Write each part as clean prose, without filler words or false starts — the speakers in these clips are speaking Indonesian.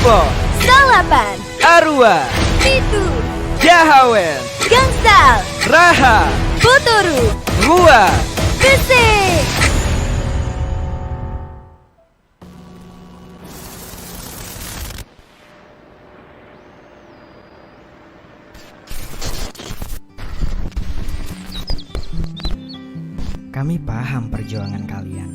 Ipo, Salapan, Arua, Pitu, Jahawen, Gangsal, Raha, Botoro, Rua. Gresik. Kami paham perjuangan kalian.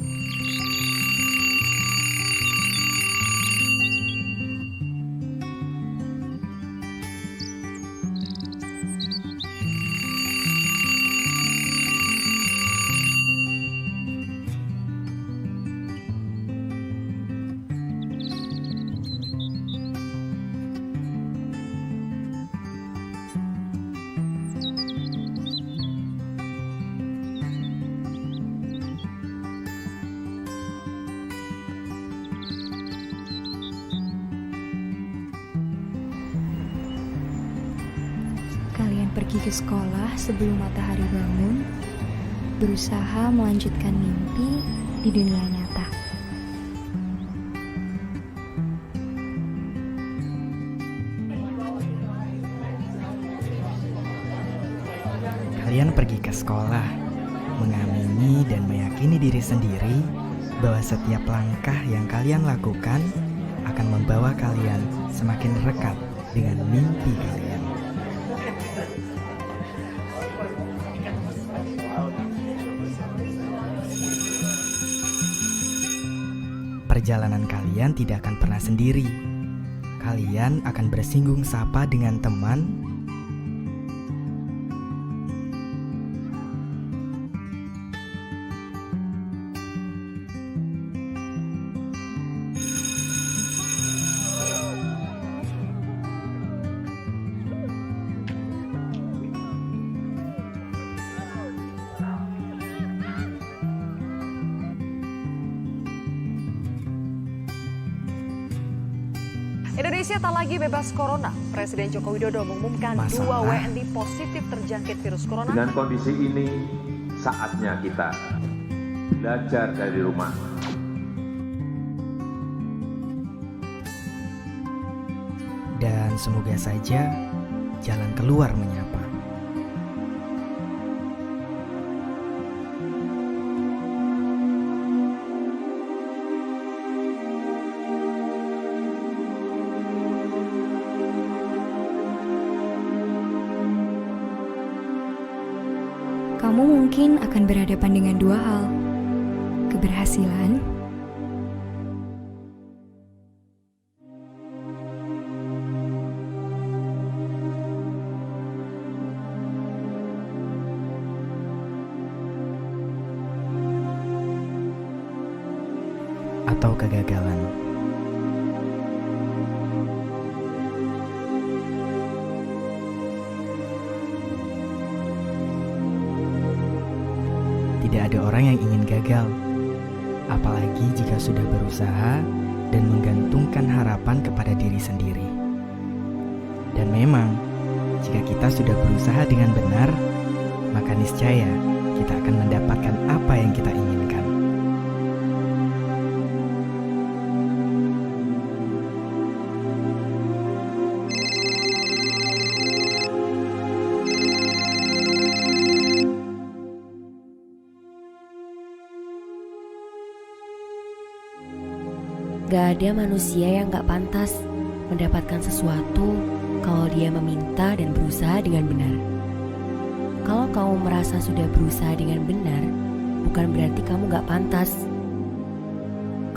Kalian pergi ke sekolah sebelum matahari bangun, berusaha melanjutkan mimpi di dunia nyata. Kalian pergi ke sekolah, mengamini dan meyakini diri sendiri bahwa setiap langkah yang kalian lakukan akan membawa kalian semakin dekat dengan mimpi kalian. Perjalanan kalian tidak akan pernah sendiri. Kalian akan bersinggung sapa dengan teman, Indonesia tak lagi bebas corona. Presiden Joko Widodo mengumumkan Masalah. 2 WNI positif terjangkit virus corona. Dengan kondisi ini, saatnya kita belajar dari rumah. dan semoga saja jalan keluar menyapa. Kamu mungkin akan berhadapan dengan dua hal, keberhasilan atau kegagalan. Tidak ada orang yang ingin gagal, apalagi jika sudah berusaha dan menggantungkan harapan kepada diri sendiri. Dan memang, jika kita sudah berusaha dengan benar, maka niscaya kita akan mendapatkan apa yang kita inginkan. Gak ada manusia yang gak pantas mendapatkan sesuatu kalau dia meminta dan berusaha dengan benar. Kalau kamu merasa sudah berusaha dengan benar, bukan berarti kamu gak pantas.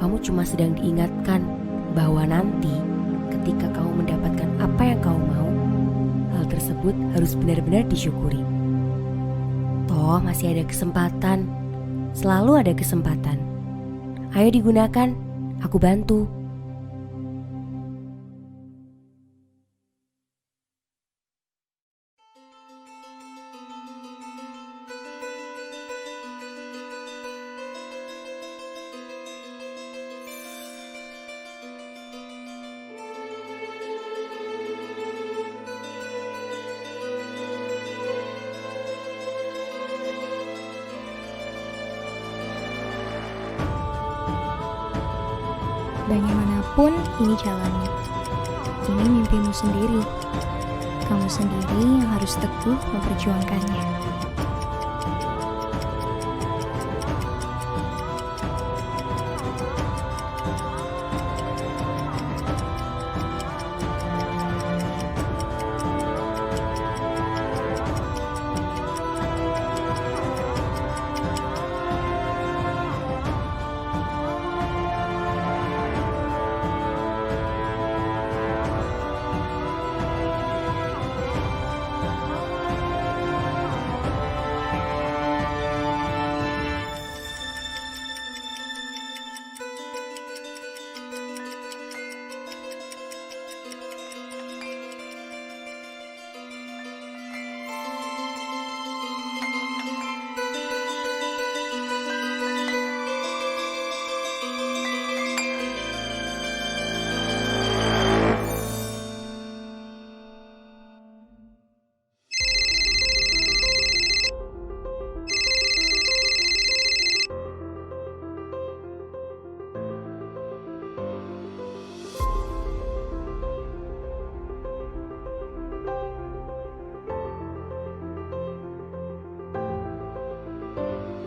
Kamu cuma sedang diingatkan bahwa nanti ketika kamu mendapatkan apa yang kamu mau, hal tersebut harus benar-benar disyukuri. Toh masih ada kesempatan, selalu ada kesempatan. Ayo digunakan. Aku bantu. bagaimanapun ini jalannya. ini mimpimu sendiri. Kamu sendiri yang harus teguh memperjuangkannya.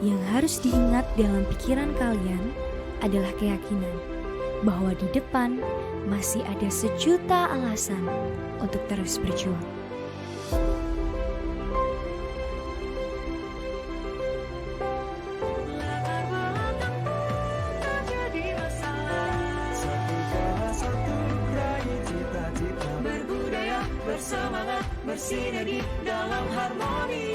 Yang harus diingat dalam pikiran kalian adalah keyakinan bahwa di depan masih ada sejuta alasan untuk terus berjuang. Berbudaya, bersemangat, bersinergi dalam harmoni.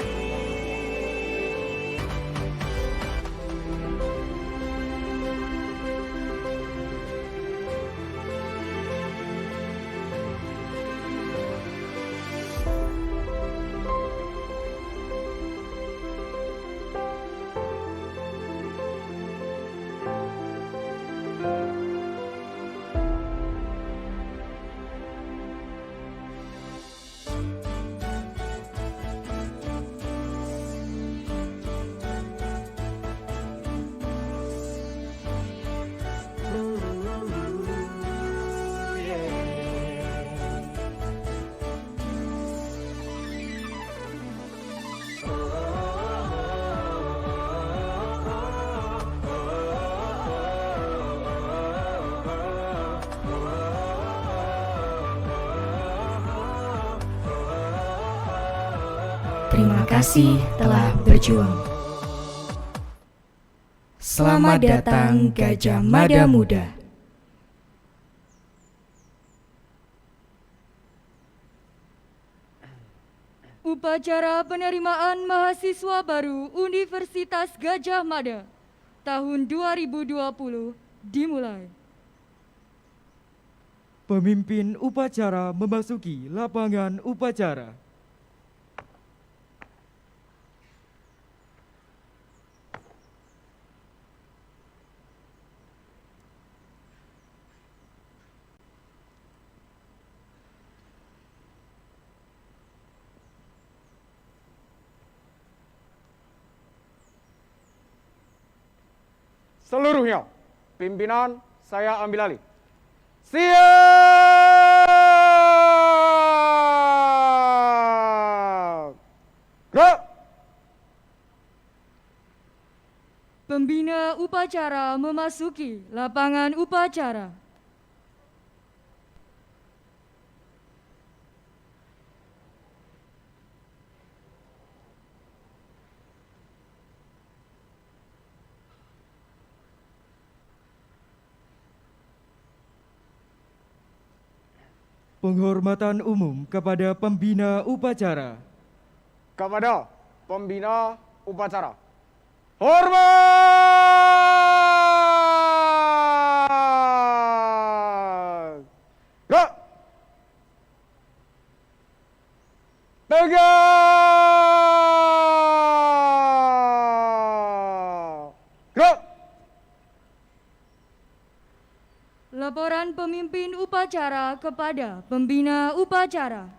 Terima kasih telah berjuang. Selamat datang Gajah Mada Muda. Upacara penerimaan mahasiswa baru Universitas Gajah Mada tahun 2020 dimulai. Pemimpin upacara memasuki lapangan upacara. Seluruhnya, pimpinan saya ambil alih. Siap! Gerak! Pembina upacara memasuki lapangan upacara. Penghormatan umum kepada pembina upacara. Kepada pembina upacara. Hormat! Gerak! Tegak! Gerak! Laporan pemimpin upacara kepada pembina upacara.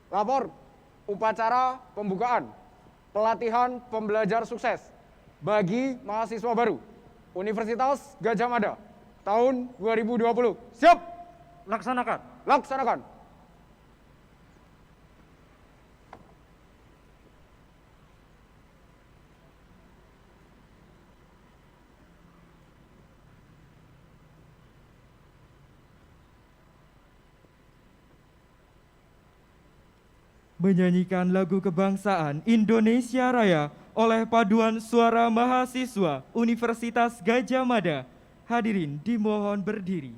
Lapor upacara pembukaan pelatihan pembelajar sukses bagi mahasiswa baru Universitas Gadjah Mada tahun 2020. Siap? Laksanakan. Laksanakan. Menyanyikan lagu kebangsaan Indonesia Raya oleh paduan suara mahasiswa Universitas Gadjah Mada. Hadirin dimohon berdiri.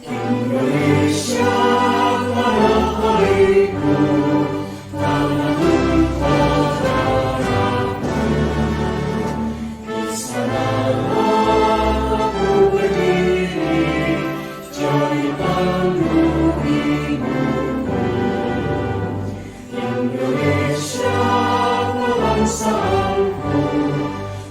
Indonesia tanah airku, tanah utaraku, di sanalah aku berdiri, jadi pandu ibuku. Indonesia bangsaku,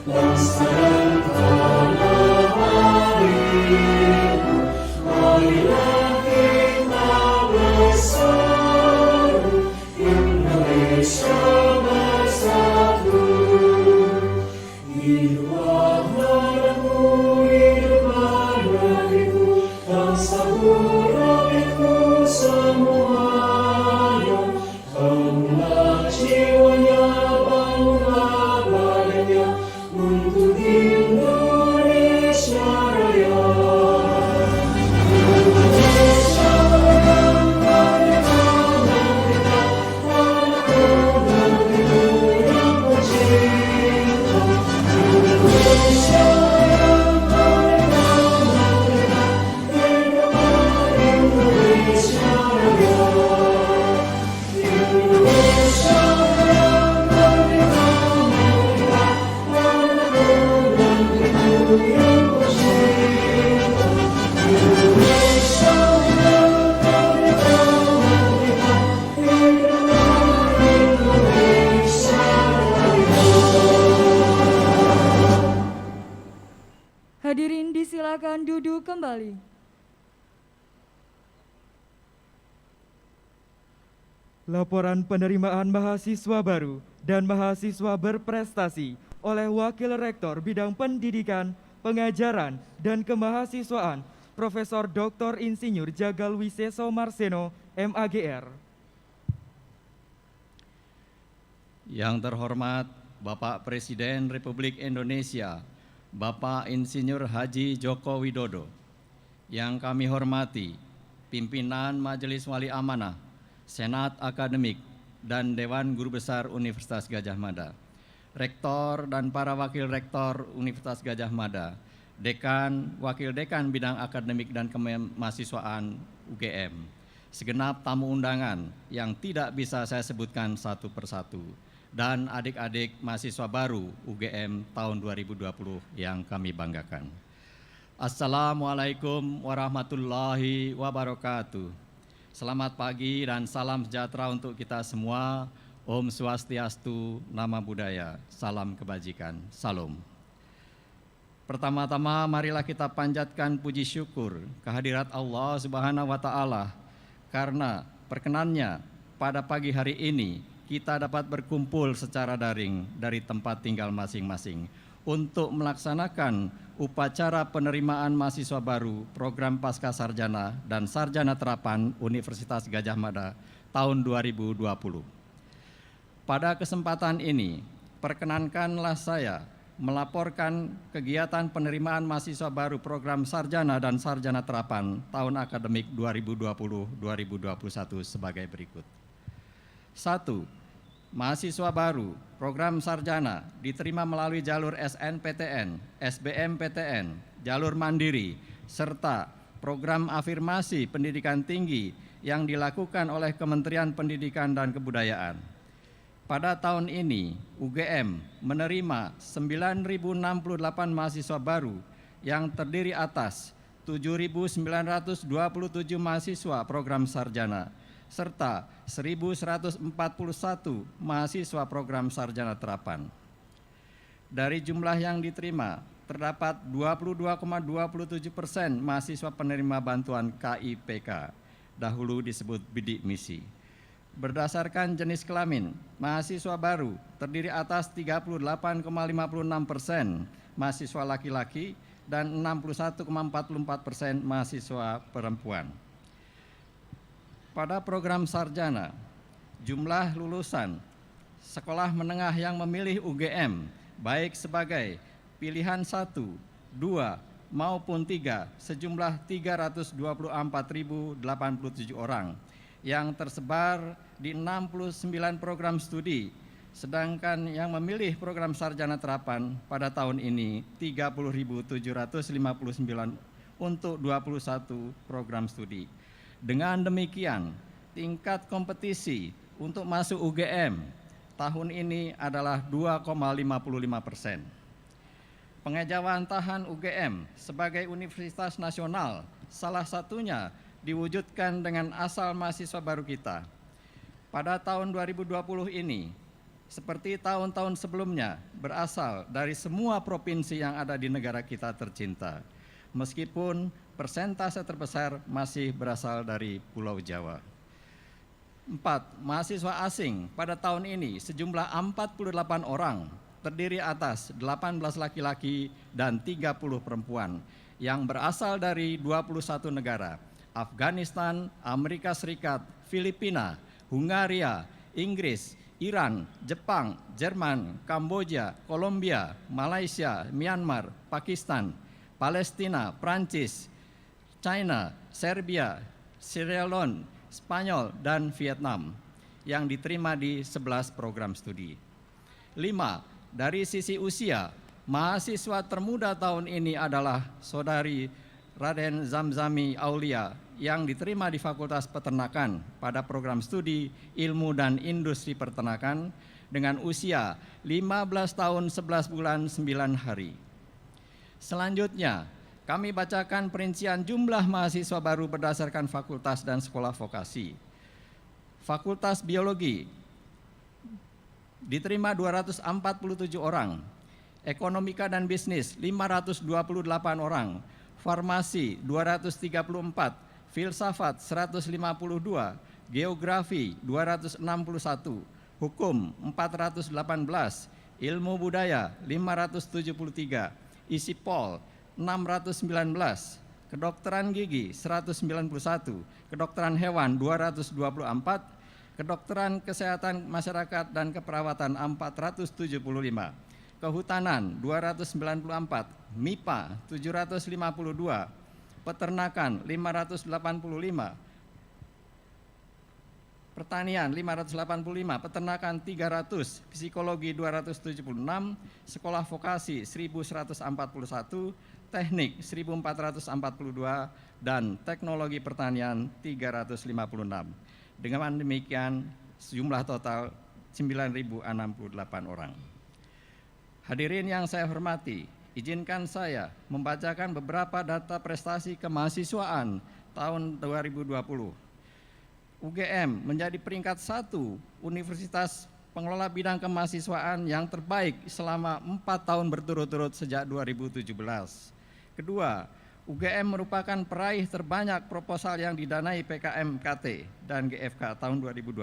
bangsa dan tanah airku. Marilah kita bersatu, Indonesia bersatu. Hiduplah negeriku, hiduplah negeriku, bangsaku, rakyatku semuanya. Bangunlah jiwanya, bangunlah badannya, untuk Indonesia Raya. Hadirin disilakan duduk kembali. Laporan penerimaan mahasiswa baru dan mahasiswa berprestasi oleh Wakil Rektor Bidang Pendidikan, Pengajaran, dan Kemahasiswaan Profesor Dr. Insinyur Jagal Wiseso Marseno, MAGR. Yang terhormat Bapak Presiden Republik Indonesia, Bapak Insinyur Haji Joko Widodo, yang kami hormati pimpinan Majelis Wali Amanah, Senat Akademik, dan Dewan Guru Besar Universitas Gadjah Mada, Rektor dan para Wakil Rektor Universitas Gadjah Mada, Dekan, Wakil Dekan Bidang Akademik dan Kemahasiswaan UGM, segenap tamu undangan yang tidak bisa saya sebutkan satu persatu, dan adik-adik mahasiswa baru UGM tahun 2020 yang kami banggakan. Assalamualaikum warahmatullahi wabarakatuh. Selamat pagi dan salam sejahtera untuk kita semua. Om Swastiastu, Nama Budaya, salam kebajikan, salam. Pertama-tama marilah kita panjatkan puji syukur kehadirat Allah Subhanahu wa Ta'ala, karena perkenannya pada pagi hari ini kita dapat berkumpul secara daring dari tempat tinggal masing-masing untuk melaksanakan upacara penerimaan mahasiswa baru program Pasca Sarjana dan Sarjana Terapan Universitas Gadjah Mada tahun 2020. Pada kesempatan ini, perkenankanlah saya melaporkan kegiatan penerimaan mahasiswa baru program Sarjana dan Sarjana Terapan tahun akademik 2020-2021 sebagai berikut. 1. Mahasiswa baru program sarjana diterima melalui jalur SNPTN, SBMPTN, jalur mandiri, serta program afirmasi pendidikan tinggi yang dilakukan oleh Kementerian Pendidikan dan Kebudayaan. Pada tahun ini, UGM menerima 9.068 mahasiswa baru yang terdiri atas 7.927 mahasiswa program sarjana, serta 1.141 mahasiswa program sarjana terapan. Dari jumlah yang diterima, terdapat 22,27% mahasiswa penerima bantuan KIPK, dahulu disebut bidik misi. Berdasarkan jenis kelamin, mahasiswa baru terdiri atas 38,56% mahasiswa laki-laki dan 61,44% mahasiswa perempuan. Pada program sarjana, jumlah lulusan sekolah menengah yang memilih UGM baik sebagai pilihan 1, 2, maupun 3 sejumlah 324.087 orang yang tersebar di 69 program studi, sedangkan yang memilih program sarjana terapan pada tahun ini 30.759 untuk 21 program studi. Dengan demikian, tingkat kompetisi untuk masuk UGM tahun ini adalah 2,55%. Pengejawantahan UGM sebagai universitas nasional salah satunya diwujudkan dengan asal mahasiswa baru kita. Pada tahun 2020 ini, seperti tahun-tahun sebelumnya, berasal dari semua provinsi yang ada di negara kita tercinta. Meskipun persentase terbesar masih berasal dari Pulau Jawa. 4. Mahasiswa asing pada tahun ini sejumlah 48 orang, terdiri atas 18 laki-laki dan 30 perempuan yang berasal dari 21 negara, Afghanistan, Amerika Serikat, Filipina, Hungaria, Inggris, Iran, Jepang, Jerman, Kamboja, Kolombia, Malaysia, Myanmar, Pakistan, Palestina, Prancis, China, Serbia, Sierra Leone, Spanyol, dan Vietnam yang diterima di 11 program studi. 5. Dari sisi usia, mahasiswa termuda tahun ini adalah Saudari Raden Zamzami Aulia yang diterima di Fakultas Peternakan pada program studi Ilmu dan Industri Peternakan dengan usia 15 tahun 11 bulan 9 hari. Selanjutnya, kami bacakan perincian jumlah mahasiswa baru berdasarkan fakultas dan sekolah vokasi. Fakultas Biologi diterima 247 orang, Ekonomika dan Bisnis 528 orang, Farmasi 234, Filsafat 152, Geografi 261, Hukum 418, Ilmu Budaya 573, Isipol 619, Kedokteran Gigi 191, Kedokteran Hewan 224, Kedokteran Kesehatan Masyarakat dan Keperawatan 475, Kehutanan 294, MIPA 752, Peternakan 585, Pertanian 585, Peternakan 300, Psikologi 276, Sekolah Vokasi 1141, Teknik 1442, dan Teknologi Pertanian 356. Dengan demikian, jumlah total 9.068 orang. Hadirin yang saya hormati, izinkan saya membacakan beberapa data prestasi kemahasiswaan tahun 2020. UGM menjadi peringkat 1 universitas pengelola bidang kemahasiswaan yang terbaik selama 4 tahun berturut-turut sejak 2017. Kedua, UGM merupakan peraih terbanyak proposal yang didanai PKM-KT dan GFK tahun 2020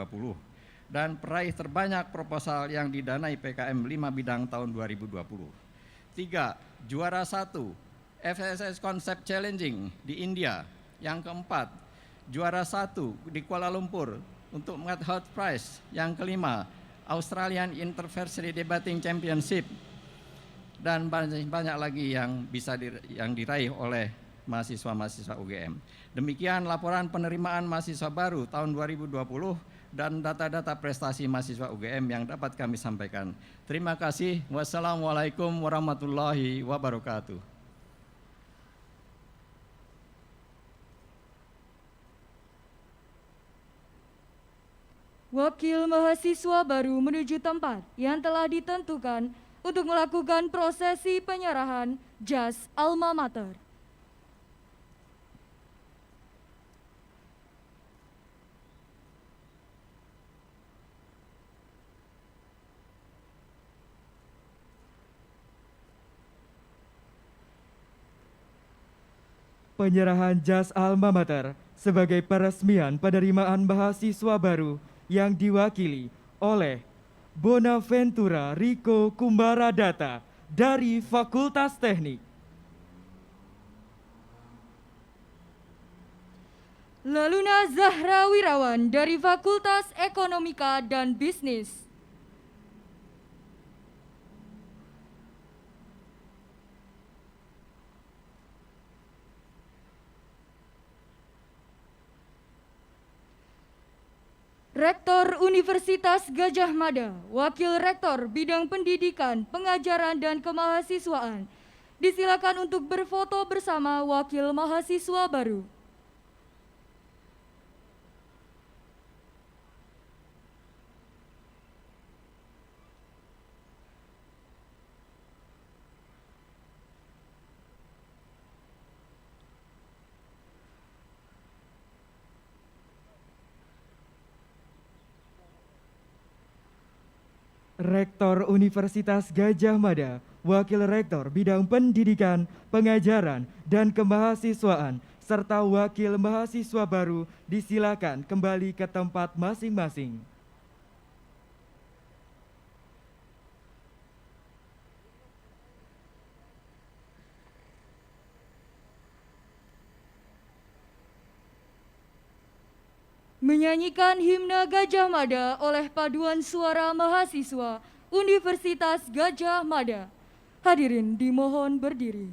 dan peraih terbanyak proposal yang didanai PKM 5 bidang tahun 2020. 3. Juara 1 FSS Concept Challenging di India. Yang keempat, juara 1 di Kuala Lumpur untuk Mad Hot Prize. Yang kelima, Australian Intervarsity Debating Championship. Dan banyak lagi yang bisa yang diraih oleh mahasiswa-mahasiswa UGM. Demikian laporan penerimaan mahasiswa baru tahun 2020 dan data-data prestasi mahasiswa UGM yang dapat kami sampaikan. Terima kasih. Wassalamualaikum warahmatullahi wabarakatuh. Wakil mahasiswa baru menuju tempat yang telah ditentukan untuk melakukan prosesi penyerahan jas alma mater. Penyerahan jas alma mater sebagai peresmian penerimaan mahasiswa baru yang diwakili oleh Bonaventura Rico Kumbaradata dari Fakultas Teknik. Laluna Zahra Wirawan dari Fakultas Ekonomika dan Bisnis. Rektor Universitas Gadjah Mada, Wakil Rektor Bidang Pendidikan, Pengajaran dan Kemahasiswaan, disilakan untuk berfoto bersama Wakil Mahasiswa baru. Rektor Universitas Gadjah Mada, Wakil Rektor Bidang Pendidikan, Pengajaran, dan Kemahasiswaan, serta Wakil Mahasiswa baru disilakan kembali ke tempat masing-masing. Menyanyikan himne Gadjah Mada oleh Paduan Suara Mahasiswa Universitas Gadjah Mada. Hadirin dimohon berdiri.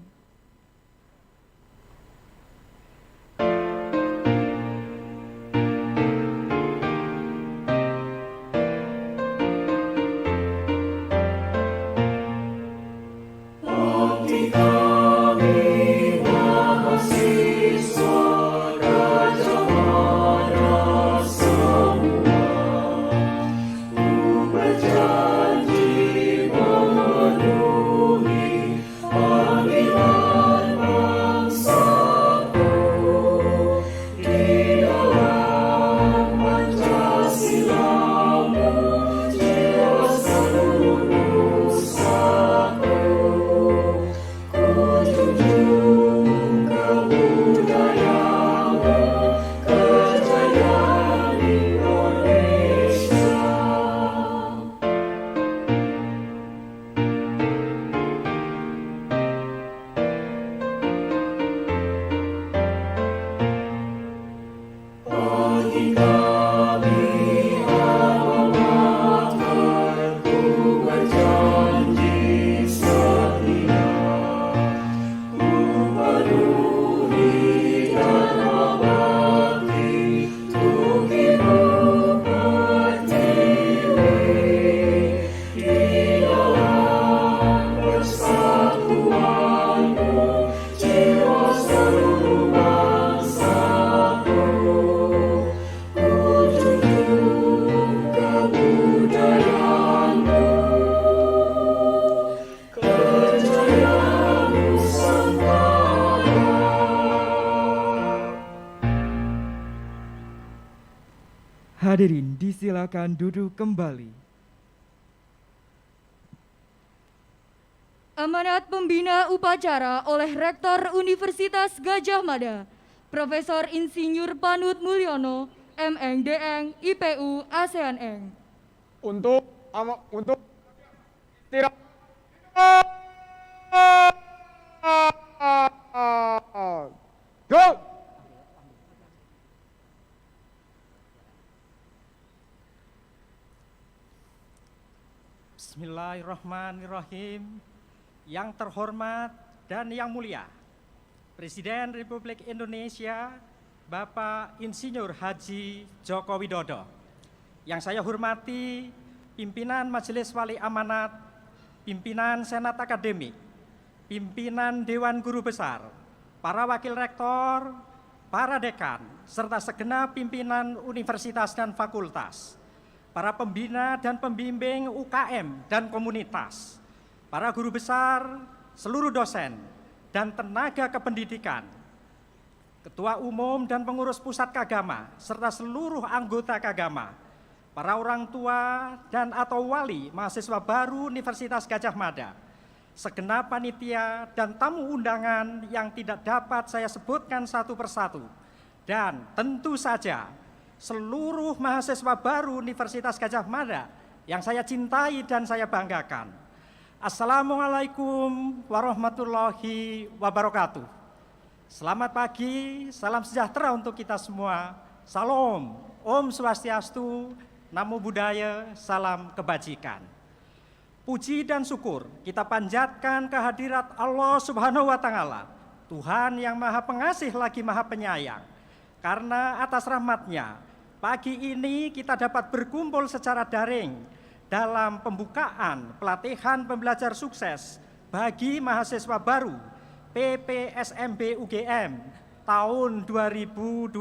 Hadirin disilakan duduk kembali. Amanat pembina upacara oleh Rektor Universitas Gadjah Mada, Profesor Insinyur Panut Mulyono, MNDN IPU ASEAN. Untuk tidak go. Bismillahirrahmanirrahim. Yang terhormat dan yang mulia Presiden Republik Indonesia Bapak Insinyur Haji Joko Widodo, yang saya hormati pimpinan Majelis Wali Amanat, pimpinan Senat Akademik, pimpinan Dewan Guru Besar, para wakil rektor, para dekan, serta segenap pimpinan universitas dan fakultas, para pembina dan pembimbing UKM dan komunitas, para guru besar, seluruh dosen, dan tenaga kependidikan, ketua umum dan pengurus pusat Kagama, serta seluruh anggota Kagama, para orang tua dan atau wali mahasiswa baru Universitas Gadjah Mada, segenap panitia dan tamu undangan yang tidak dapat saya sebutkan satu persatu, dan tentu saja seluruh mahasiswa baru Universitas Gadjah Mada yang saya cintai dan saya banggakan. Assalamualaikum warahmatullahi wabarakatuh. Selamat pagi, salam sejahtera untuk kita semua. Salam, Om Swastiastu, Namo Buddhaya, salam kebajikan. Puji dan syukur kita panjatkan kehadirat Allah Subhanahu wa Ta'ala, Tuhan yang Maha Pengasih lagi Maha Penyayang. Karena atas rahmat-Nya, pagi ini kita dapat berkumpul secara daring dalam pembukaan pelatihan pembelajar sukses bagi mahasiswa baru PPSMB UGM tahun 2020.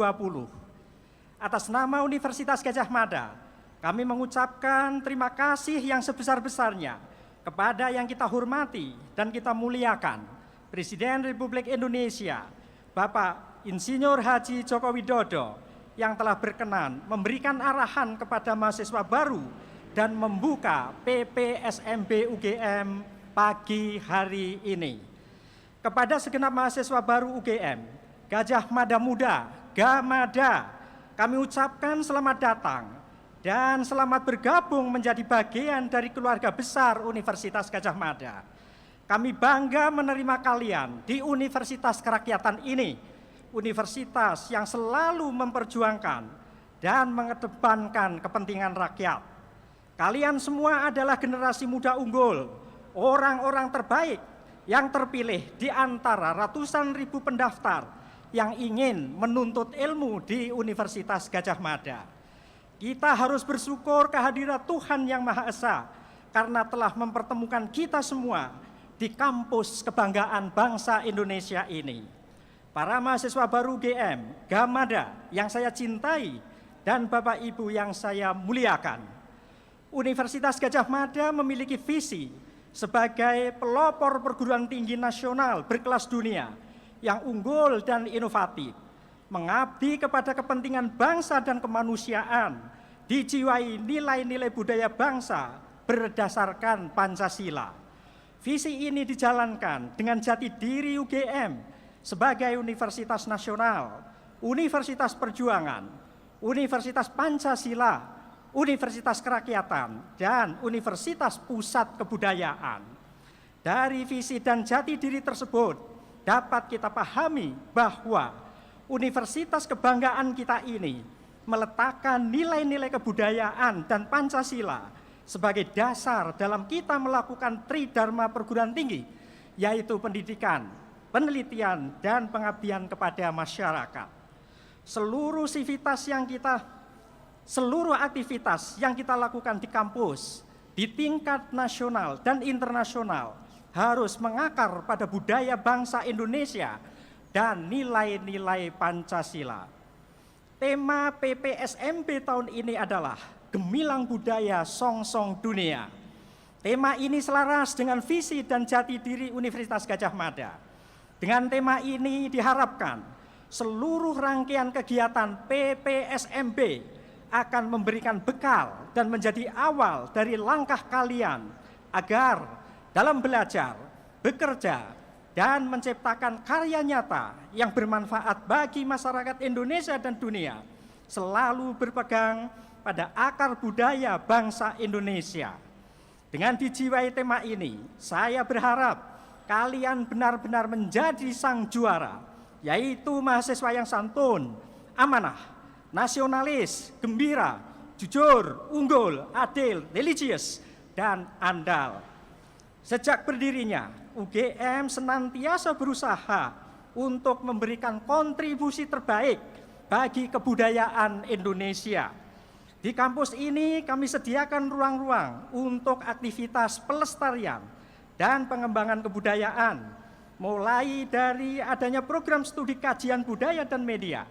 Atas nama Universitas Gadjah Mada, kami mengucapkan terima kasih yang sebesar-besarnya kepada yang kita hormati dan kita muliakan, Presiden Republik Indonesia, Bapak Insinyur Haji Joko Widodo, yang telah berkenan memberikan arahan kepada mahasiswa baru dan membuka PPSMB UGM pagi hari ini. Kepada segenap mahasiswa baru UGM, Gadjah Mada Muda, Gamada, kami ucapkan selamat datang dan selamat bergabung menjadi bagian dari keluarga besar Universitas Gadjah Mada. Kami bangga menerima kalian di Universitas Kerakyatan ini, universitas yang selalu memperjuangkan dan mengedepankan kepentingan rakyat. Kalian semua adalah generasi muda unggul, orang-orang terbaik yang terpilih di antara ratusan ribu pendaftar yang ingin menuntut ilmu di Universitas Gadjah Mada. Kita harus bersyukur kehadirat Tuhan Yang Maha Esa karena telah mempertemukan kita semua di kampus kebanggaan bangsa Indonesia ini. Para mahasiswa baru UGM, Gamada yang saya cintai dan Bapak Ibu yang saya muliakan. Universitas Gadjah Mada memiliki visi sebagai pelopor perguruan tinggi nasional berkelas dunia yang unggul dan inovatif, mengabdi kepada kepentingan bangsa dan kemanusiaan, dijiwai nilai-nilai budaya bangsa berdasarkan Pancasila. Visi ini dijalankan dengan jati diri UGM sebagai universitas nasional, universitas perjuangan, universitas Pancasila, universitas kerakyatan, dan universitas pusat kebudayaan. Dari visi dan jati diri tersebut dapat kita pahami bahwa universitas kebanggaan kita ini meletakkan nilai-nilai kebudayaan dan Pancasila sebagai dasar dalam kita melakukan tridharma perguruan tinggi, yaitu pendidikan, penelitian, dan pengabdian kepada masyarakat. Seluruh aktivitas yang kita lakukan di kampus, di tingkat nasional dan internasional harus mengakar pada budaya bangsa Indonesia dan nilai-nilai Pancasila. Tema PPSMB tahun ini adalah Gemilang Budaya Song-Song Dunia. Tema ini selaras dengan visi dan jati diri Universitas Gadjah Mada. Dengan tema ini diharapkan seluruh rangkaian kegiatan PPSMB akan memberikan bekal dan menjadi awal dari langkah kalian agar dalam belajar, bekerja, dan menciptakan karya nyata yang bermanfaat bagi masyarakat Indonesia dan dunia, selalu berpegang pada akar budaya bangsa Indonesia. Dengan dijiwai tema ini, saya berharap kalian benar-benar menjadi sang juara, yaitu mahasiswa yang santun, amanah, nasionalis, gembira, jujur, unggul, adil, religius, dan andal. Sejak berdirinya, UGM senantiasa berusaha untuk memberikan kontribusi terbaik bagi kebudayaan Indonesia. Di kampus ini kami sediakan ruang-ruang untuk aktivitas pelestarian dan pengembangan kebudayaan, mulai dari adanya program studi kajian budaya dan media,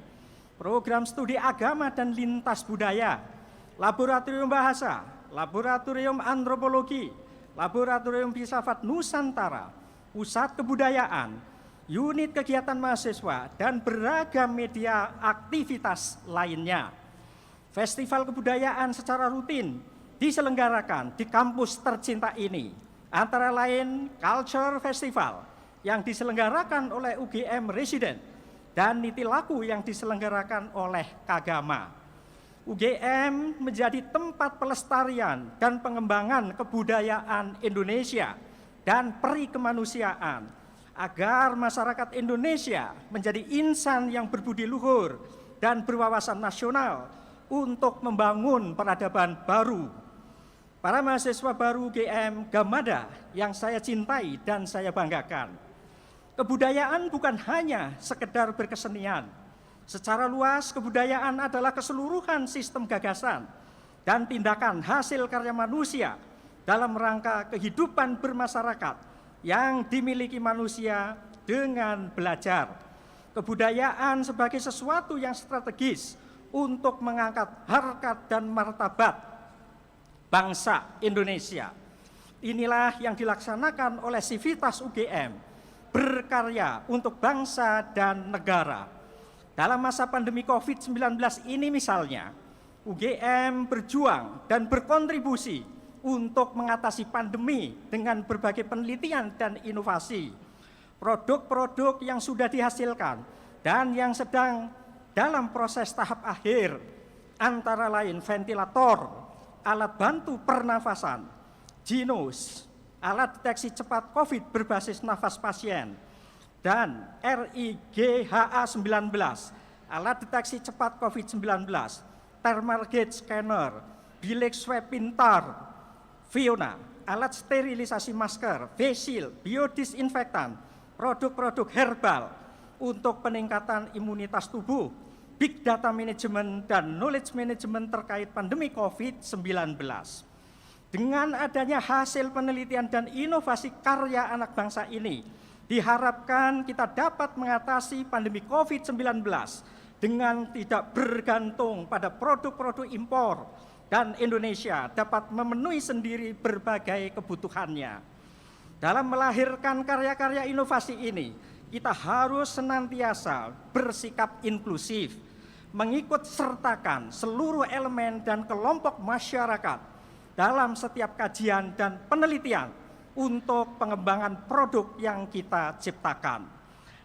program studi agama dan lintas budaya, laboratorium bahasa, laboratorium antropologi, laboratorium filsafat Nusantara, pusat kebudayaan, unit kegiatan mahasiswa, dan beragam media aktivitas lainnya. Festival kebudayaan secara rutin diselenggarakan di kampus tercinta ini, antara lain Culture Festival yang diselenggarakan oleh UGM Residen dan Niti Laku yang diselenggarakan oleh Kagama. UGM menjadi tempat pelestarian dan pengembangan kebudayaan Indonesia dan peri kemanusiaan agar masyarakat Indonesia menjadi insan yang berbudi luhur dan berwawasan nasional untuk membangun peradaban baru. Para mahasiswa baru UGM Gamada yang saya cintai dan saya banggakan, kebudayaan bukan hanya sekedar berkesenian. Secara luas, kebudayaan adalah keseluruhan sistem gagasan dan tindakan hasil karya manusia dalam rangka kehidupan bermasyarakat yang dimiliki manusia dengan belajar. Kebudayaan sebagai sesuatu yang strategis untuk mengangkat harkat dan martabat bangsa Indonesia. Inilah yang dilaksanakan oleh Sivitas UGM, berkarya untuk bangsa dan negara. Dalam masa pandemi COVID-19 ini misalnya, UGM berjuang dan berkontribusi untuk mengatasi pandemi dengan berbagai penelitian dan inovasi. Produk-produk yang sudah dihasilkan dan yang sedang dalam proses tahap akhir, antara lain ventilator, alat bantu pernafasan, Genos, alat deteksi cepat COVID berbasis nafas pasien, dan RIGHA-19, alat deteksi cepat COVID-19, thermal gauge scanner, bilik swab pintar, Fiona, alat sterilisasi masker, face shield, biodisinfektan, produk-produk herbal untuk peningkatan imunitas tubuh, big data management, dan knowledge management terkait pandemi COVID-19. Dengan adanya hasil penelitian dan inovasi karya anak bangsa ini, diharapkan kita dapat mengatasi pandemi COVID-19 dengan tidak bergantung pada produk-produk impor dan Indonesia dapat memenuhi sendiri berbagai kebutuhannya. Dalam melahirkan karya-karya inovasi ini, kita harus senantiasa bersikap inklusif, mengikut sertakan seluruh elemen dan kelompok masyarakat dalam setiap kajian dan penelitian untuk pengembangan produk yang kita ciptakan.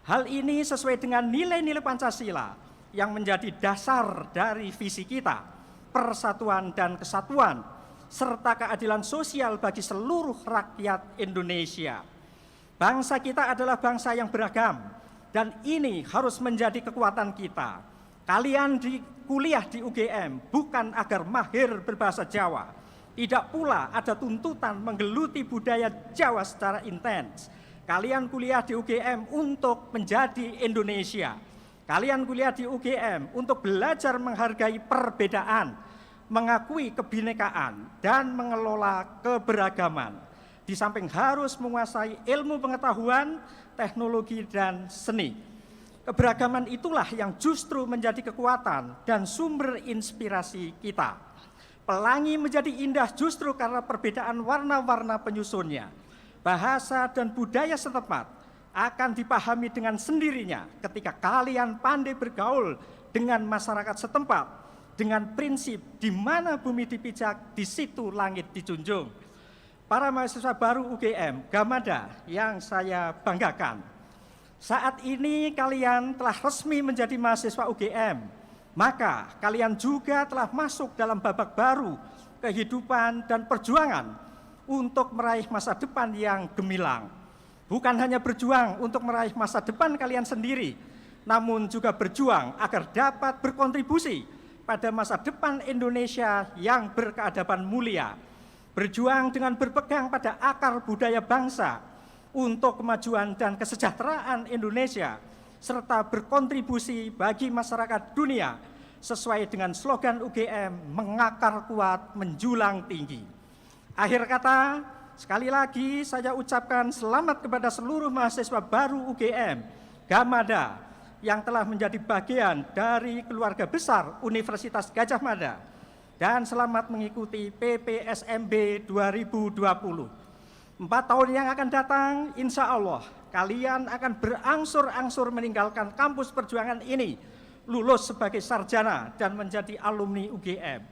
Hal ini sesuai dengan nilai-nilai Pancasila yang menjadi dasar dari visi kita, persatuan dan kesatuan, serta keadilan sosial bagi seluruh rakyat Indonesia. Bangsa kita adalah bangsa yang beragam, dan ini harus menjadi kekuatan kita. Kalian di kuliah di UGM bukan agar mahir berbahasa Jawa, tidak pula ada tuntutan menggeluti budaya Jawa secara intens. Kalian kuliah di UGM untuk menjadi Indonesia. Kalian kuliah di UGM untuk belajar menghargai perbedaan, mengakui kebinekaan, dan mengelola keberagaman. Di samping harus menguasai ilmu pengetahuan, teknologi, dan seni. Keberagaman itulah yang justru menjadi kekuatan dan sumber inspirasi kita. Pelangi menjadi indah justru karena perbedaan warna-warna penyusunnya. Bahasa dan budaya setempat akan dipahami dengan sendirinya ketika kalian pandai bergaul dengan masyarakat setempat dengan prinsip di mana bumi dipijak, di situ langit dijunjung. Para mahasiswa baru UGM Gamada yang saya banggakan, saat ini kalian telah resmi menjadi mahasiswa UGM. Maka kalian juga telah masuk dalam babak baru kehidupan dan perjuangan untuk meraih masa depan yang gemilang. Bukan hanya berjuang untuk meraih masa depan kalian sendiri, namun juga berjuang agar dapat berkontribusi pada masa depan Indonesia yang berkeadaban mulia. Berjuang dengan berpegang pada akar budaya bangsa untuk kemajuan dan kesejahteraan Indonesia, serta berkontribusi bagi masyarakat dunia sesuai dengan slogan UGM, mengakar kuat, menjulang tinggi. Akhir kata, sekali lagi saya ucapkan selamat kepada seluruh mahasiswa baru UGM Gamada yang telah menjadi bagian dari keluarga besar Universitas Gadjah Mada, dan selamat mengikuti PPSMB 2020. 4 tahun yang akan datang, insya Allah kalian akan berangsur-angsur meninggalkan kampus perjuangan ini, lulus sebagai sarjana dan menjadi alumni UGM.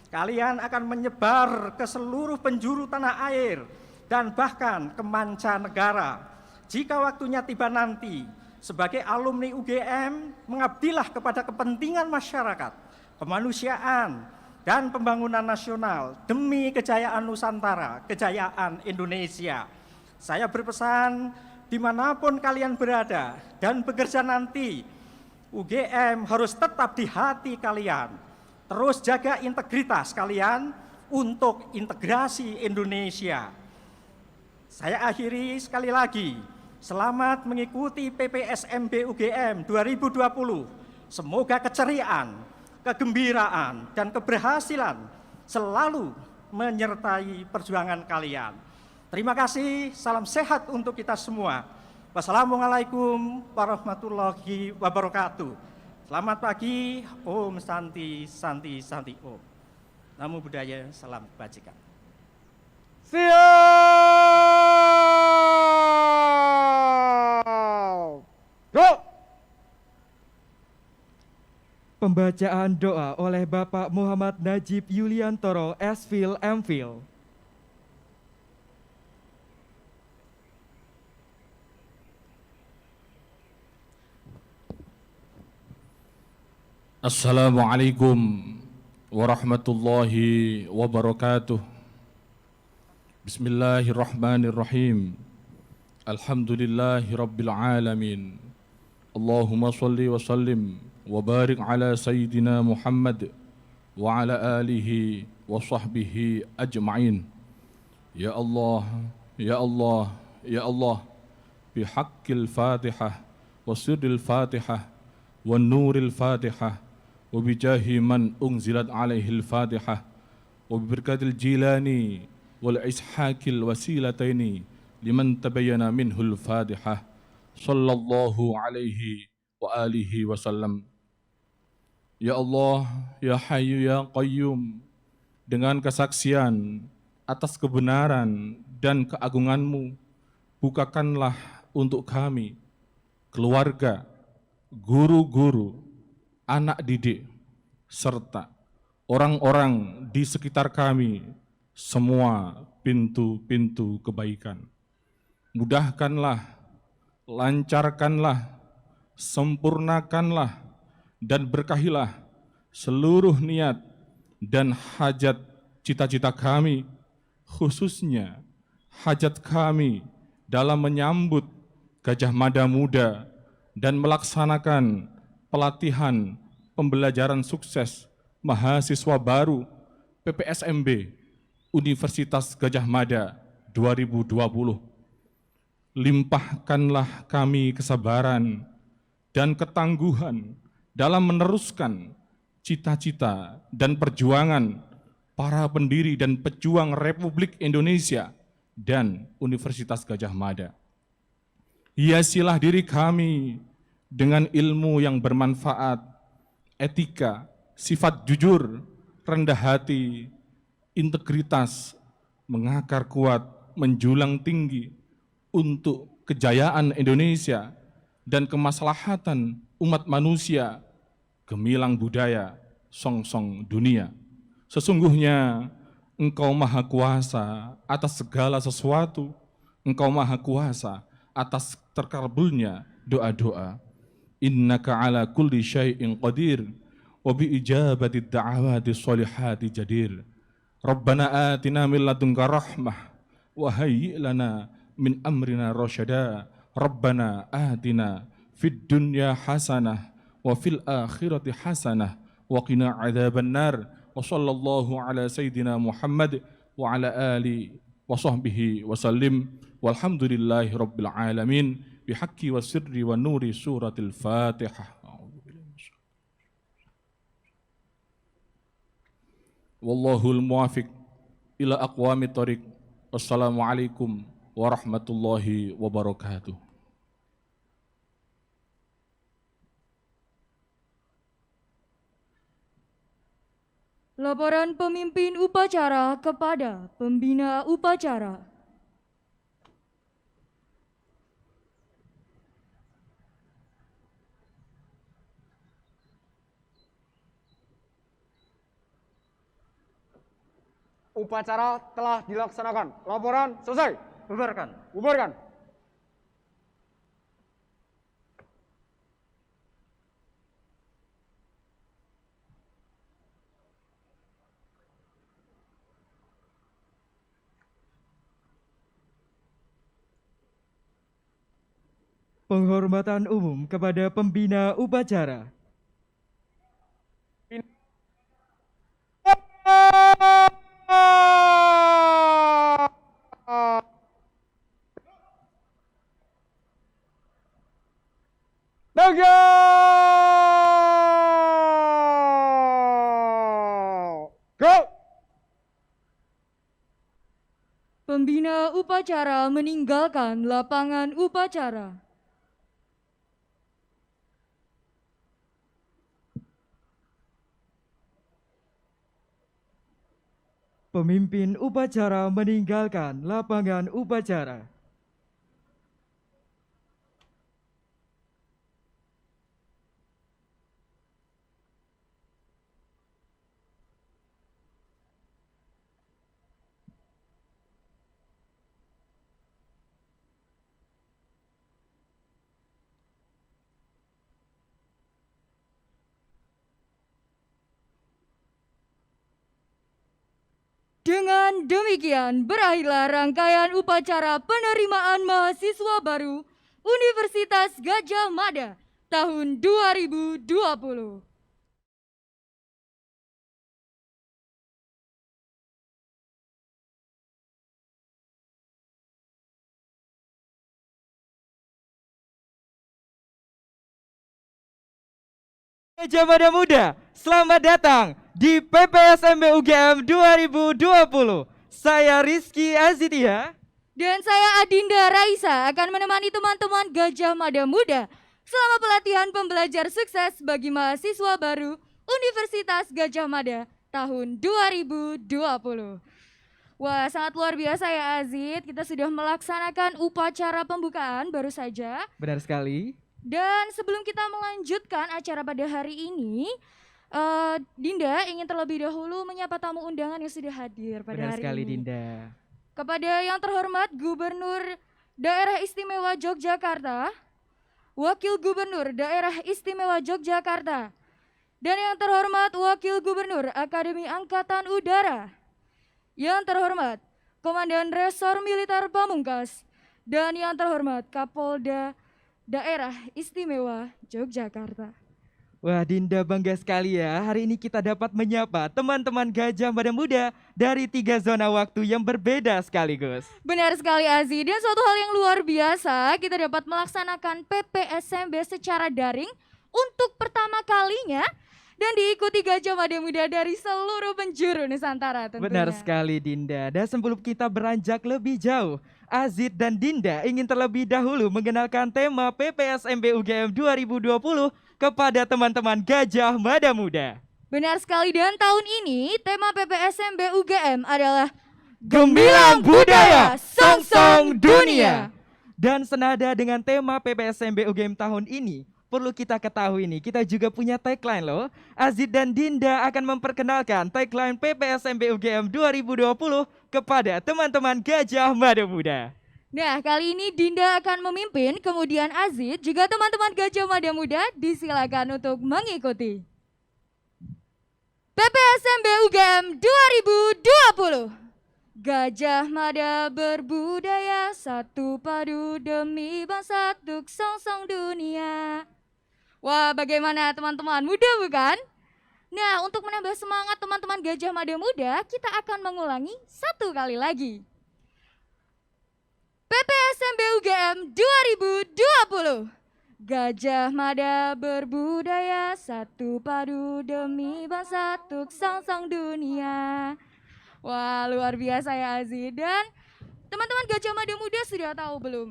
Kalian akan menyebar ke seluruh penjuru tanah air dan bahkan ke mancanegara. Jika waktunya tiba nanti, sebagai alumni UGM, mengabdilah kepada kepentingan masyarakat, kemanusiaan, dan pembangunan nasional demi kejayaan Nusantara, kejayaan Indonesia. Saya berpesan, dimanapun kalian berada dan bekerja nanti, UGM harus tetap di hati kalian. Terus jaga integritas kalian untuk integrasi Indonesia. Saya akhiri sekali lagi, selamat mengikuti PPSMB UGM 2020. Semoga keceriaan, kegembiraan, dan keberhasilan selalu menyertai perjuangan kalian. Terima kasih, salam sehat untuk kita semua. Wassalamualaikum warahmatullahi wabarakatuh. Selamat pagi, Om Santi, Santi, Santi Om. Namo Buddhaya, salam kebajikan. Siap! Go! Pembacaan doa oleh Bapak Muhammad Najib Yuliantoro, S.Phil, M.Phil. Assalamualaikum warahmatullahi wabarakatuh. Bismillahirrahmanirrahim. Alhamdulillahi rabbil alamin. Allahumma salli wa sallim wa barik ala sayyidina Muhammad wa ala alihi wa sahbihi ajma'in. Ya Allah, ya Allah, ya Allah, bihaqqil Fatihah wa sirril Fatihah wa nuril Fatihah wa bijahi man unzilat alaihil Fatihah wa biberkatil Jilani wal ishaqil wasilataini liman tabayyana minhul Fatihah sallallahu alaihi wa alihi wasallam. Ya Allah, ya Hayyu ya Qayyum, dengan kesaksian atas kebenaran dan keagungan-Mu, bukakanlah untuk kami, keluarga, guru-guru, anak didik, serta orang-orang di sekitar kami, semua pintu-pintu kebaikan. Mudahkanlah, lancarkanlah, sempurnakanlah, dan berkahilah seluruh niat dan hajat cita-cita kami, khususnya hajat kami dalam menyambut Gajah Mada Muda dan melaksanakan pelatihan pembelajaran sukses mahasiswa baru PPSMB Universitas Gajah Mada 2020. Limpahkanlah kami kesabaran dan ketangguhan dalam meneruskan cita-cita dan perjuangan para pendiri dan pejuang Republik Indonesia dan Universitas Gajah Mada. Hiasilah diri kami dengan ilmu yang bermanfaat, etika, sifat jujur, rendah hati, integritas, mengakar kuat, menjulang tinggi untuk kejayaan Indonesia dan kemaslahatan umat manusia, gemilang budaya, songsong dunia. Sesungguhnya Engkau Maha Kuasa atas segala sesuatu, Engkau Maha Kuasa atas terkabulnya doa-doa. Innaka ala kulli syai'in qadir wa bi ijabati da'awati sholihati jadir. Rabbana atina min ladunka rahmah wa hayyi' lana min amrina rasyada. Rabbana atina fid dunya hasanah wa fil akhirati hasanah wa qina adzabannar. Wa sallallahu ala sayyidina Muhammad wa ala ali wa sahbihi wa sallim. Walhamdulillahi rabbil alamin. Bihaqqi wa sirri wa nuri suratil Fatihah. Wallahul muwafiq ila aqwamit thoriq. Wassalamualaikum warahmatullahi wabarakatuh. Laporan pemimpin upacara kepada pembina upacara. upacara telah dilaksanakan. Laporan selesai. Bubarkan. Bubarkan. Penghormatan umum kepada pembina upacara. Pembina upacara meninggalkan lapangan upacara. Pemimpin upacara meninggalkan lapangan upacara. Dengan demikian, berakhirlah rangkaian upacara penerimaan mahasiswa baru Universitas Gadjah Mada tahun 2020. Gadjah Mada Muda, selamat datang di PPSMB UGM 2020. Saya Rizky Azidia. Dan saya Adinda Raisa akan menemani teman-teman Gadjah Mada Muda selama pelatihan pembelajar sukses bagi mahasiswa baru Universitas Gadjah Mada tahun 2020. Wah, sangat luar biasa ya Azid, kita sudah melaksanakan upacara pembukaan baru saja. Benar sekali. Dan sebelum kita melanjutkan acara pada hari ini, Dinda ingin terlebih dahulu menyapa tamu undangan yang sudah hadir pada Benar hari sekali, ini. Dinda. Kepada yang terhormat Gubernur Daerah Istimewa Yogyakarta, Wakil Gubernur Daerah Istimewa Yogyakarta, dan yang terhormat Wakil Gubernur Akademi Angkatan Udara, yang terhormat Komandan Resor Militer Pamungkas, dan yang terhormat Kapolda Daerah Istimewa Yogyakarta. Wah, Dinda bangga sekali ya. Hari ini kita dapat menyapa teman-teman Gadjah Mada Muda dari 3 zona waktu yang berbeda sekaligus. Benar sekali Azi, dan suatu hal yang luar biasa, kita dapat melaksanakan PPSMB secara daring untuk pertama kalinya dan diikuti Gadjah Mada Muda dari seluruh penjuru Nusantara tentunya. Benar sekali, Dinda. Dan sebelum kita beranjak lebih jauh, Azid dan Dinda ingin terlebih dahulu mengenalkan tema PPSMB UGM 2020 kepada teman-teman Gadjah Mada Muda. Benar sekali, dan tahun ini tema PPSMB UGM adalah Gemilang Budaya Song-Song Dunia. Dan senada dengan tema PPSMB UGM tahun ini, perlu kita ketahui nih, kita juga punya tagline loh. Azid dan Dinda akan memperkenalkan tagline PPSMB UGM 2020 kepada teman-teman Gadjah Mada Muda. Nah, kali ini Dinda akan memimpin, kemudian Azid juga teman-teman Gadjah Mada Muda disilakan untuk mengikuti. PPSMB UGM 2020. Gadjah Mada berbudaya, satu padu demi bangsa, tuk song-song dunia. Wah, bagaimana teman-teman, mudah bukan? Nah, untuk menambah semangat teman-teman Gadjah Mada Muda, kita akan mengulangi satu kali lagi. PPSMB UGM 2020. Gadjah Mada berbudaya, satu padu demi bangsa, tuk song-song dunia. Wah, luar biasa ya Aziz. Dan teman-teman Gadjah Mada Muda sudah tahu belum?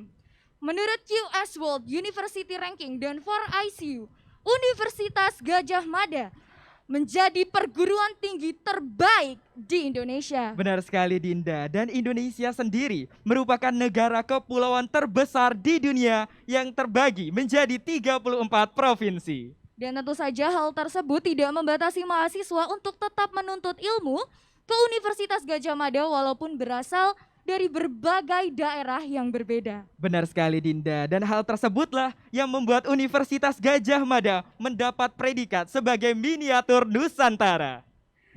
Menurut QS World University Ranking dan 4ICU, Universitas Gadjah Mada menjadi perguruan tinggi terbaik di Indonesia. Benar sekali, Dinda. Dan Indonesia sendiri merupakan negara kepulauan terbesar di dunia yang terbagi menjadi 34 provinsi. Dan tentu saja hal tersebut tidak membatasi mahasiswa untuk tetap menuntut ilmu, ke Universitas Gadjah Mada walaupun berasal dari berbagai daerah yang berbeda. Benar sekali Dinda, dan hal tersebutlah yang membuat Universitas Gadjah Mada mendapat predikat sebagai miniatur Nusantara.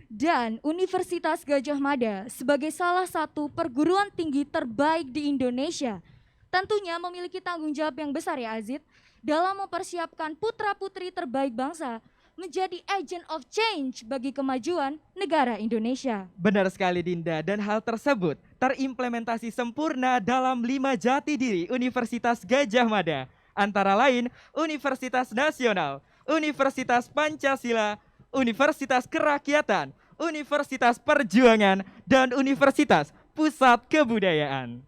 Dan Universitas Gadjah Mada sebagai salah satu perguruan tinggi terbaik di Indonesia tentunya memiliki tanggung jawab yang besar ya Azid dalam mempersiapkan putra-putri terbaik bangsa menjadi agent of change bagi kemajuan negara Indonesia. Benar sekali Dinda, dan hal tersebut terimplementasi sempurna dalam 5 jati diri Universitas Gadjah Mada, antara lain Universitas Nasional, Universitas Pancasila, Universitas Kerakyatan, Universitas Perjuangan, dan Universitas Pusat Kebudayaan.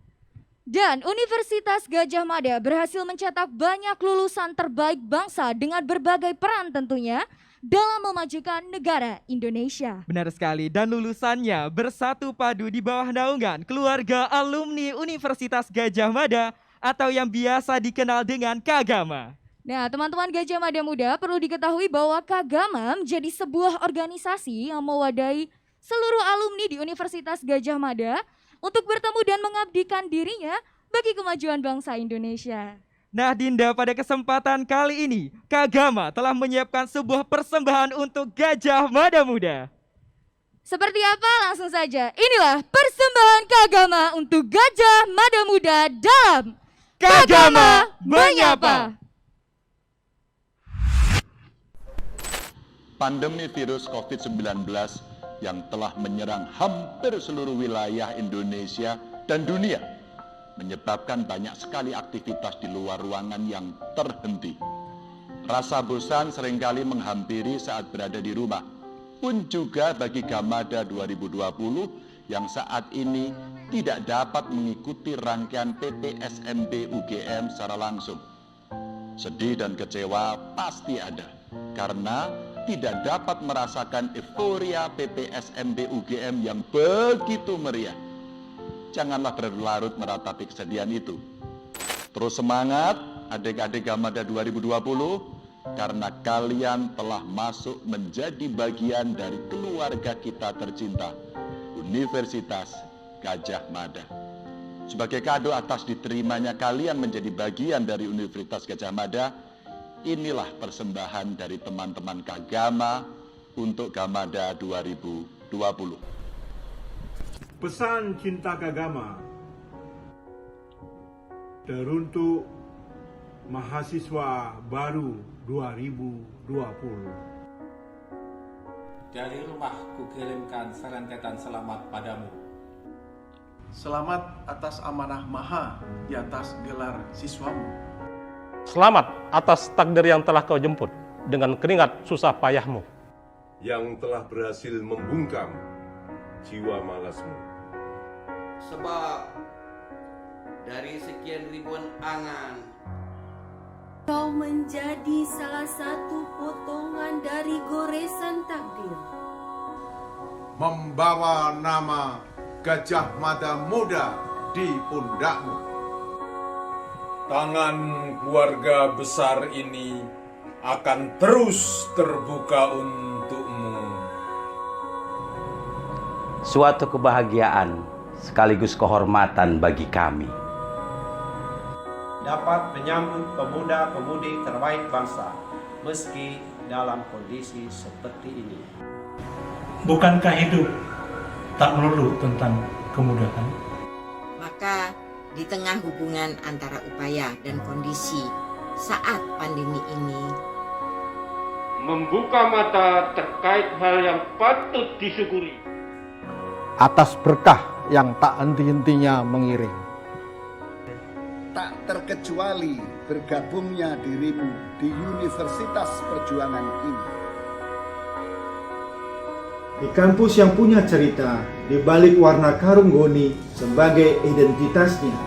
Dan Universitas Gadjah Mada berhasil mencetak banyak lulusan terbaik bangsa dengan berbagai peran tentunya dalam memajukan negara Indonesia. Benar sekali, dan lulusannya bersatu padu di bawah naungan keluarga alumni Universitas Gadjah Mada atau yang biasa dikenal dengan Kagama. Nah, teman-teman Gadjah Mada Muda, perlu diketahui bahwa Kagama menjadi sebuah organisasi yang mewadahi seluruh alumni di Universitas Gadjah Mada untuk bertemu dan mengabdikan dirinya bagi kemajuan bangsa Indonesia. Nah Dinda, pada kesempatan kali ini Kagama telah menyiapkan sebuah persembahan untuk Gadjah Mada Muda. Seperti apa? Langsung saja, inilah persembahan Kagama untuk Gadjah Mada Muda dalam Kagama Menyapa. Pandemi virus COVID-19 yang telah menyerang hampir seluruh wilayah Indonesia dan dunia menyebabkan banyak sekali aktivitas di luar ruangan yang terhenti. Rasa bosan seringkali menghampiri saat berada di rumah. Pun juga bagi Gamada 2020 yang saat ini tidak dapat mengikuti rangkaian PPSMB UGM secara langsung. Sedih dan kecewa pasti ada, karena tidak dapat merasakan euforia PPSMB UGM yang begitu meriah. Janganlah berlarut meratapi kesedihan itu. Terus semangat adik-adik Gamada 2020, karena kalian telah masuk menjadi bagian dari keluarga kita tercinta, Universitas Gadjah Mada. Sebagai kado atas diterimanya kalian menjadi bagian dari Universitas Gadjah Mada, inilah persembahan dari teman-teman Kagama untuk Gamada 2020. Pesan cinta Kagama teruntuk mahasiswa baru 2020. Dari rumah kukirimkan serentetan selamat padamu. Selamat atas amanah maha di atas gelar siswamu. Selamat atas takdir yang telah kau jemput dengan keringat susah payahmu. Yang telah berhasil membungkam jiwa malasmu. Sebab dari sekian ribuan angan, kau menjadi salah satu potongan dari goresan takdir. Membawa nama Gadjah Mada Muda di pundakmu. Tangan keluarga besar ini akan terus terbuka untukmu. Suatu kebahagiaan sekaligus kehormatan bagi kami. Dapat menyambut pemuda-pemudi terbaik bangsa meski dalam kondisi seperti ini. Bukankah hidup tak melulu tentang kemudahan? Maka di tengah hubungan antara upaya dan kondisi saat pandemi ini, membuka mata terkait hal yang patut disyukuri. Atas berkah yang tak henti-hentinya mengiring. Tak terkecuali bergabungnya dirimu di Universitas Perjuangan ini. Di kampus yang punya cerita di balik warna karung goni sebagai identitasnya.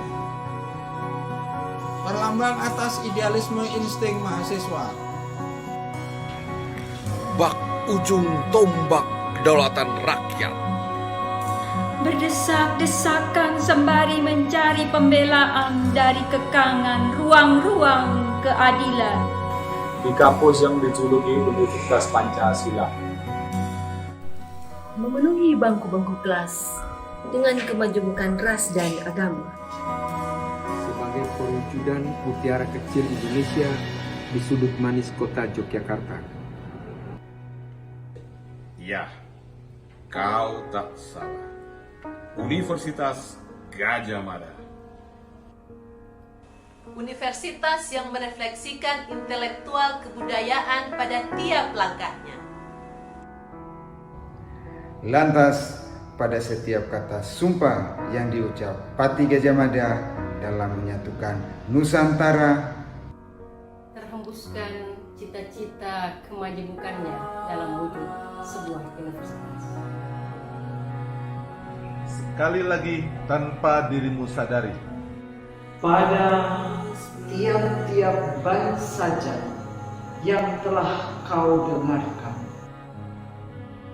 Berlambang atas idealisme insting mahasiswa. Bak ujung tombak kedaulatan rakyat. Berdesak-desakan sembari mencari pembelaan dari kekangan ruang-ruang keadilan. Di kampus yang dijuluki Universitas Pancasila. Memenuhi bangku-bangku kelas dengan kemajemukan ras dan agama. Sebagai perwujudan mutiara kecil Indonesia di sudut manis kota Yogyakarta. Ya, kau tak salah. Universitas Gajah Mada. Universitas yang merefleksikan intelektual kebudayaan pada tiap langkahnya. Lantas, pada setiap kata sumpah yang diucap Pati Gajah Mada dalam menyatukan Nusantara, terhembuskan cita-cita kemajemukannya dalam wujud sebuah universitas. Sekali lagi tanpa dirimu sadari, pada tiap-tiap bait saja yang telah kau dengarkan,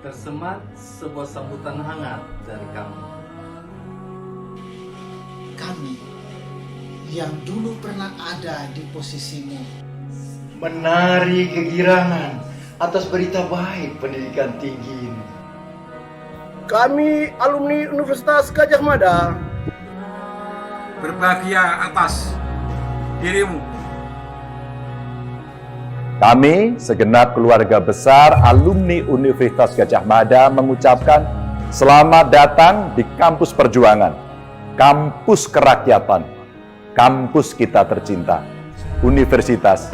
tersemat sebuah sambutan hangat dari kamu. Kami yang dulu pernah ada di posisimu menari kegirangan atas berita baik pendidikan tinggi ini. Kami alumni Universitas Gajah Mada Berbahagia atas dirimu. Kami, segenap keluarga besar alumni Universitas Gajah Mada mengucapkan selamat datang di kampus perjuangan, kampus kerakyatan, kampus kita tercinta, Universitas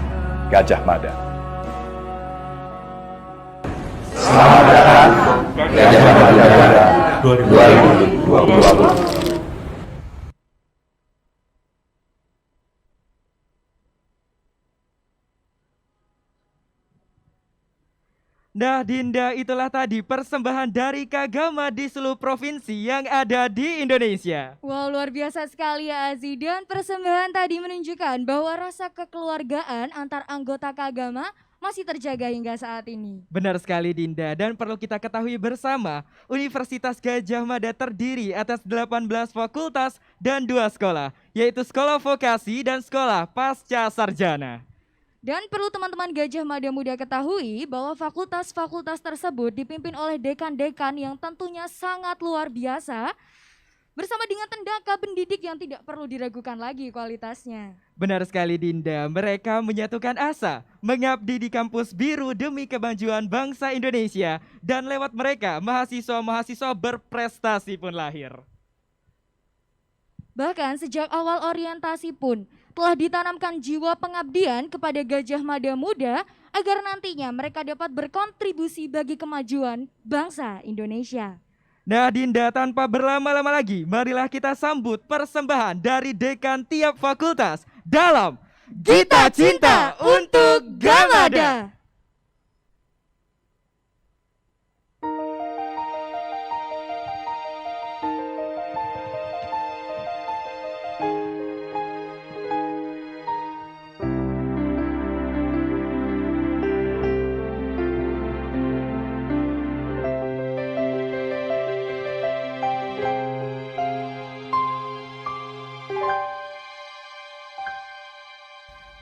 Gajah Mada. Selamat datang Gajah Mada 2020. Nah Dinda, itulah tadi persembahan dari Kagama di seluruh provinsi yang ada di Indonesia. Wow, luar biasa sekali ya Azi. Dan persembahan tadi menunjukkan bahwa rasa kekeluargaan antar anggota Kagama masih terjaga hingga saat ini. Benar sekali Dinda, dan perlu kita ketahui bersama, Universitas Gajah Mada terdiri atas 18 fakultas dan 2 sekolah, yaitu Sekolah Vokasi dan Sekolah Pasca Sarjana. Dan perlu teman-teman Gajah Mada Muda ketahui bahwa fakultas-fakultas tersebut dipimpin oleh dekan-dekan yang tentunya sangat luar biasa, bersama dengan tenaga pendidik yang tidak perlu diragukan lagi kualitasnya. Benar sekali Dinda, mereka menyatukan asa, mengabdi di kampus biru demi kemajuan bangsa Indonesia, dan lewat mereka mahasiswa-mahasiswa berprestasi pun lahir. Bahkan sejak awal orientasi pun telah ditanamkan jiwa pengabdian kepada Gajah Mada Muda agar nantinya mereka dapat berkontribusi bagi kemajuan bangsa Indonesia. Nah Dinda, tanpa berlama-lama lagi, marilah kita sambut persembahan dari dekan tiap fakultas dalam Gita Cinta untuk Gamada.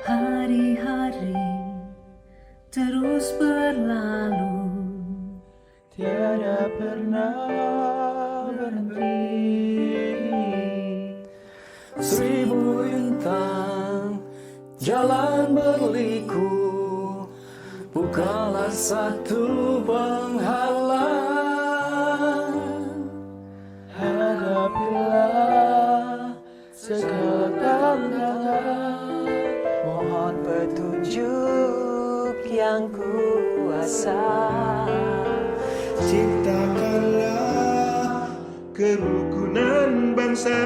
Hari-hari terus berlalu, tiada pernah berhenti. 1000 bintang jalan berliku, bukanlah satu penghalang. Hadapilah segala tantangan, mohon petunjuk yang kuasa. Ciptakanlah kerukunan bangsa,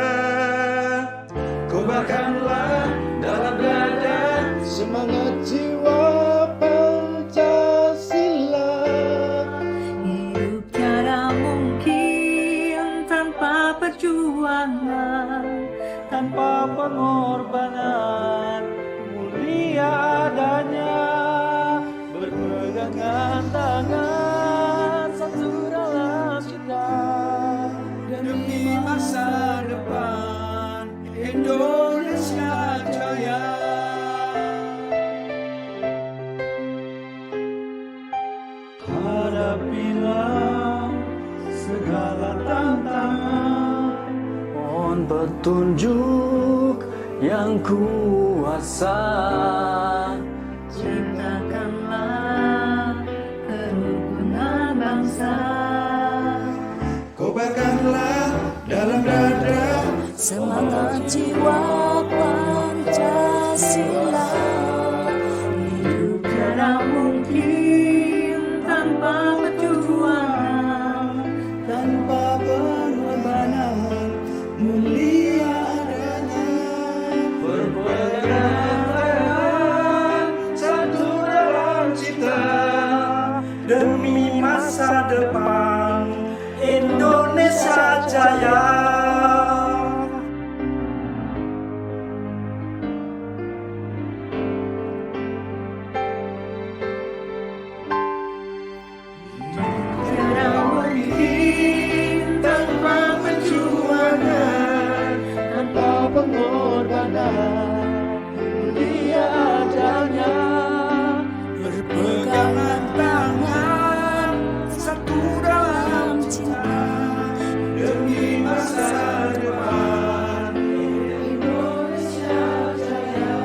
kobarkanlah dalam dada semangat jiwa Pancasila. Hidup tiada mungkin tanpa perjuangan, tanpa pengorbanan. Mulia adanya berpegangan tangan satu dalam cinta Demi masa depan Indonesia Jaya. Hadapilah segala petunjuk yang kuasa. Ciptakanlah kerukunan bangsa. Kobarkanlah dalam dada Semangat jiwa Pancasila. Hidup tiada mungkin tanpa perjuangan, tanpa pengorbanan mulia adanya. Berpegangan satu dalam cita demi masa depan Indonesia Jaya. Berpegangan tangan satu dalam cinta demi masa depan Indonesia Jaya.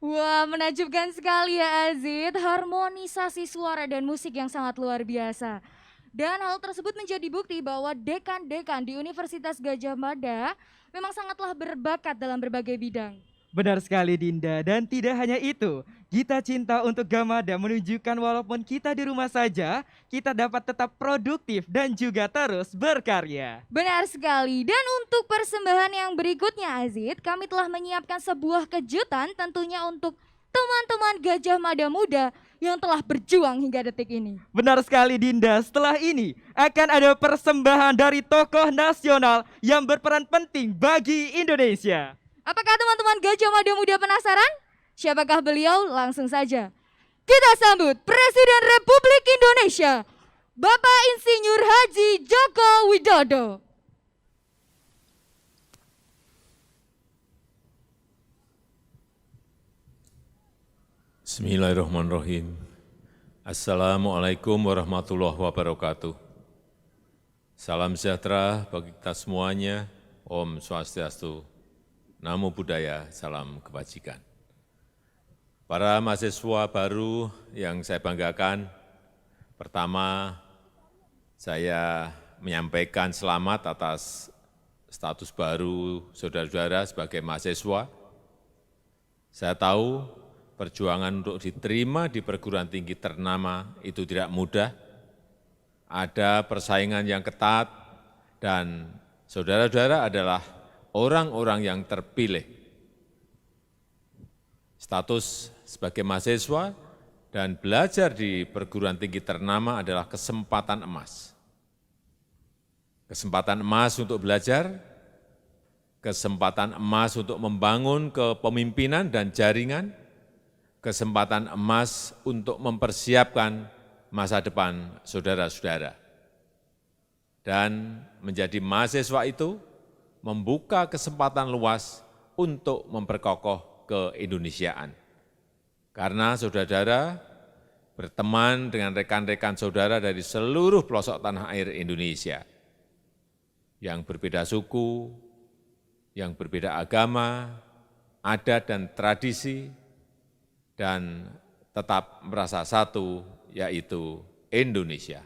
Wah, menakjubkan sekali ya Azid, harmonisasi suara dan musik yang sangat luar biasa. Dan hal tersebut menjadi bukti bahwa dekan-dekan di Universitas Gadjah Mada memang sangatlah berbakat dalam berbagai bidang. Benar sekali Dinda, dan tidak hanya itu, Gita Cinta untuk Gamada menunjukkan walaupun kita di rumah saja, kita dapat tetap produktif dan juga terus berkarya. Benar sekali, dan untuk persembahan yang berikutnya Azid, kami telah menyiapkan sebuah kejutan tentunya untuk teman-teman Gadjah Mada Muda yang telah berjuang hingga detik ini. Benar sekali Dinda, setelah ini akan ada persembahan dari tokoh nasional yang berperan penting bagi Indonesia. Apakah teman-teman Gadjah Mada Muda penasaran? Siapakah beliau? Langsung saja kita sambut Presiden Republik Indonesia, Bapak Insinyur Haji Joko Widodo. Bismillahirrahmanirrahim. Assalamualaikum warahmatullahi wabarakatuh. Salam sejahtera bagi kita semuanya. Om Swastiastu. Namo Buddhaya, salam kebajikan. Para mahasiswa baru yang saya banggakan, pertama saya menyampaikan selamat atas status baru saudara-saudara sebagai mahasiswa. Saya tahu perjuangan untuk diterima di perguruan tinggi ternama itu tidak mudah, ada persaingan yang ketat, dan saudara-saudara adalah orang-orang yang terpilih. Status sebagai mahasiswa dan belajar di perguruan tinggi ternama adalah kesempatan emas. Kesempatan emas untuk belajar, kesempatan emas untuk membangun kepemimpinan dan jaringan, kesempatan emas untuk mempersiapkan masa depan saudara-saudara. Dan menjadi mahasiswa itu membuka kesempatan luas untuk memperkokoh keindonesiaan. Karena saudara-saudara berteman dengan rekan-rekan saudara dari seluruh pelosok tanah air Indonesia yang berbeda suku, yang berbeda agama, adat dan tradisi, dan tetap merasa satu, yaitu Indonesia.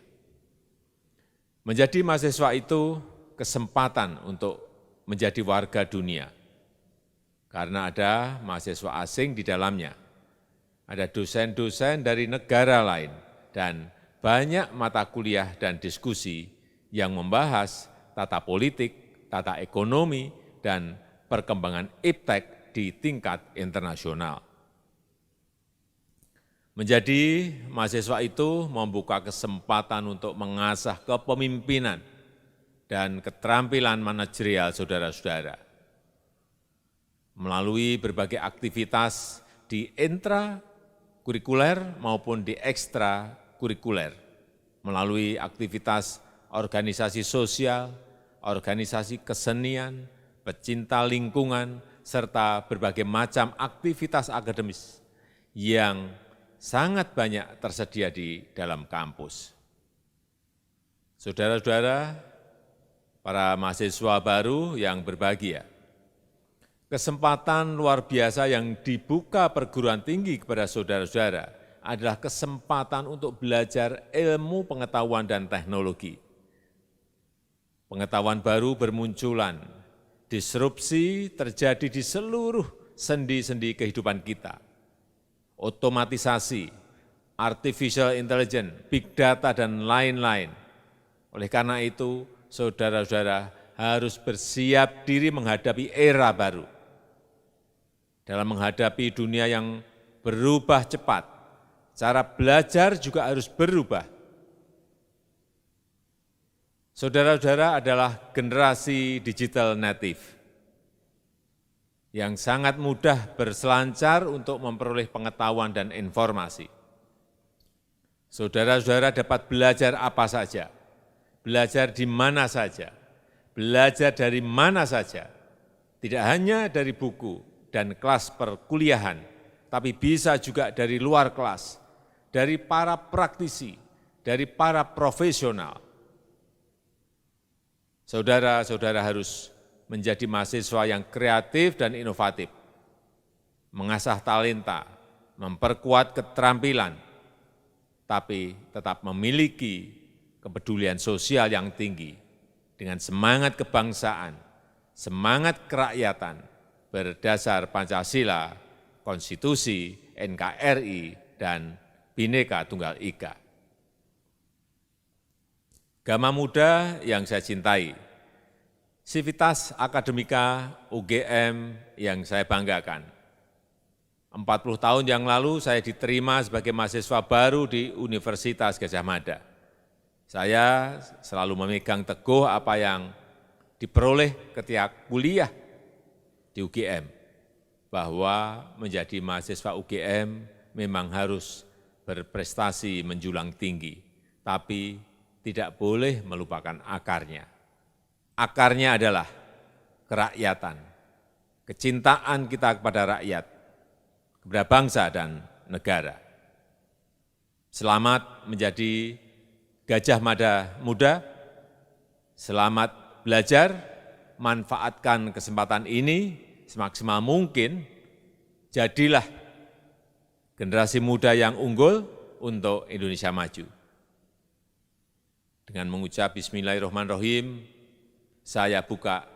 Menjadi mahasiswa itu kesempatan untuk menjadi warga dunia, karena ada mahasiswa asing di dalamnya, ada dosen-dosen dari negara lain, dan banyak mata kuliah dan diskusi yang membahas tata politik, tata ekonomi, dan perkembangan iptek di tingkat internasional. Menjadi mahasiswa itu membuka kesempatan untuk mengasah kepemimpinan dan keterampilan manajerial saudara-saudara. Melalui berbagai aktivitas di intrakurikuler maupun di ekstrakurikuler, melalui aktivitas organisasi sosial, organisasi kesenian, pecinta lingkungan, serta berbagai macam aktivitas akademis yang sangat banyak tersedia di dalam kampus. Saudara-saudara, para mahasiswa baru yang berbahagia, kesempatan luar biasa yang dibuka perguruan tinggi kepada saudara-saudara adalah kesempatan untuk belajar ilmu pengetahuan dan teknologi. Pengetahuan baru bermunculan, disrupsi terjadi di seluruh sendi-sendi kehidupan kita. Otomatisasi, artificial intelligence, big data, dan lain-lain. Oleh karena itu, saudara-saudara harus bersiap diri menghadapi era baru. Dalam menghadapi dunia yang berubah cepat, cara belajar juga harus berubah. Saudara-saudara adalah generasi digital native yang sangat mudah berselancar untuk memperoleh pengetahuan dan informasi. Saudara-saudara dapat belajar apa saja, belajar di mana saja, belajar dari mana saja, tidak hanya dari buku dan kelas perkuliahan, tapi bisa juga dari luar kelas, dari para praktisi, dari para profesional. Saudara-saudara harus menjadi mahasiswa yang kreatif dan inovatif, mengasah talenta, memperkuat keterampilan, tapi tetap memiliki kepedulian sosial yang tinggi dengan semangat kebangsaan, semangat kerakyatan berdasar Pancasila, Konstitusi, NKRI, dan Bhinneka Tunggal Ika. Gama muda yang saya cintai, Sivitas Akademika UGM yang saya banggakan. 40 tahun yang lalu saya diterima sebagai mahasiswa baru di Universitas Gadjah Mada. Saya selalu memegang teguh apa yang diperoleh ketika kuliah di UGM, bahwa menjadi mahasiswa UGM memang harus berprestasi menjulang tinggi, tapi tidak boleh melupakan akarnya. Akarnya adalah kerakyatan, kecintaan kita kepada rakyat, kepada bangsa dan negara. Selamat menjadi Gadjah Mada muda, selamat belajar, manfaatkan kesempatan ini semaksimal mungkin, jadilah generasi muda yang unggul untuk Indonesia maju. Dengan mengucap Bismillahirrahmanirrahim, saya buka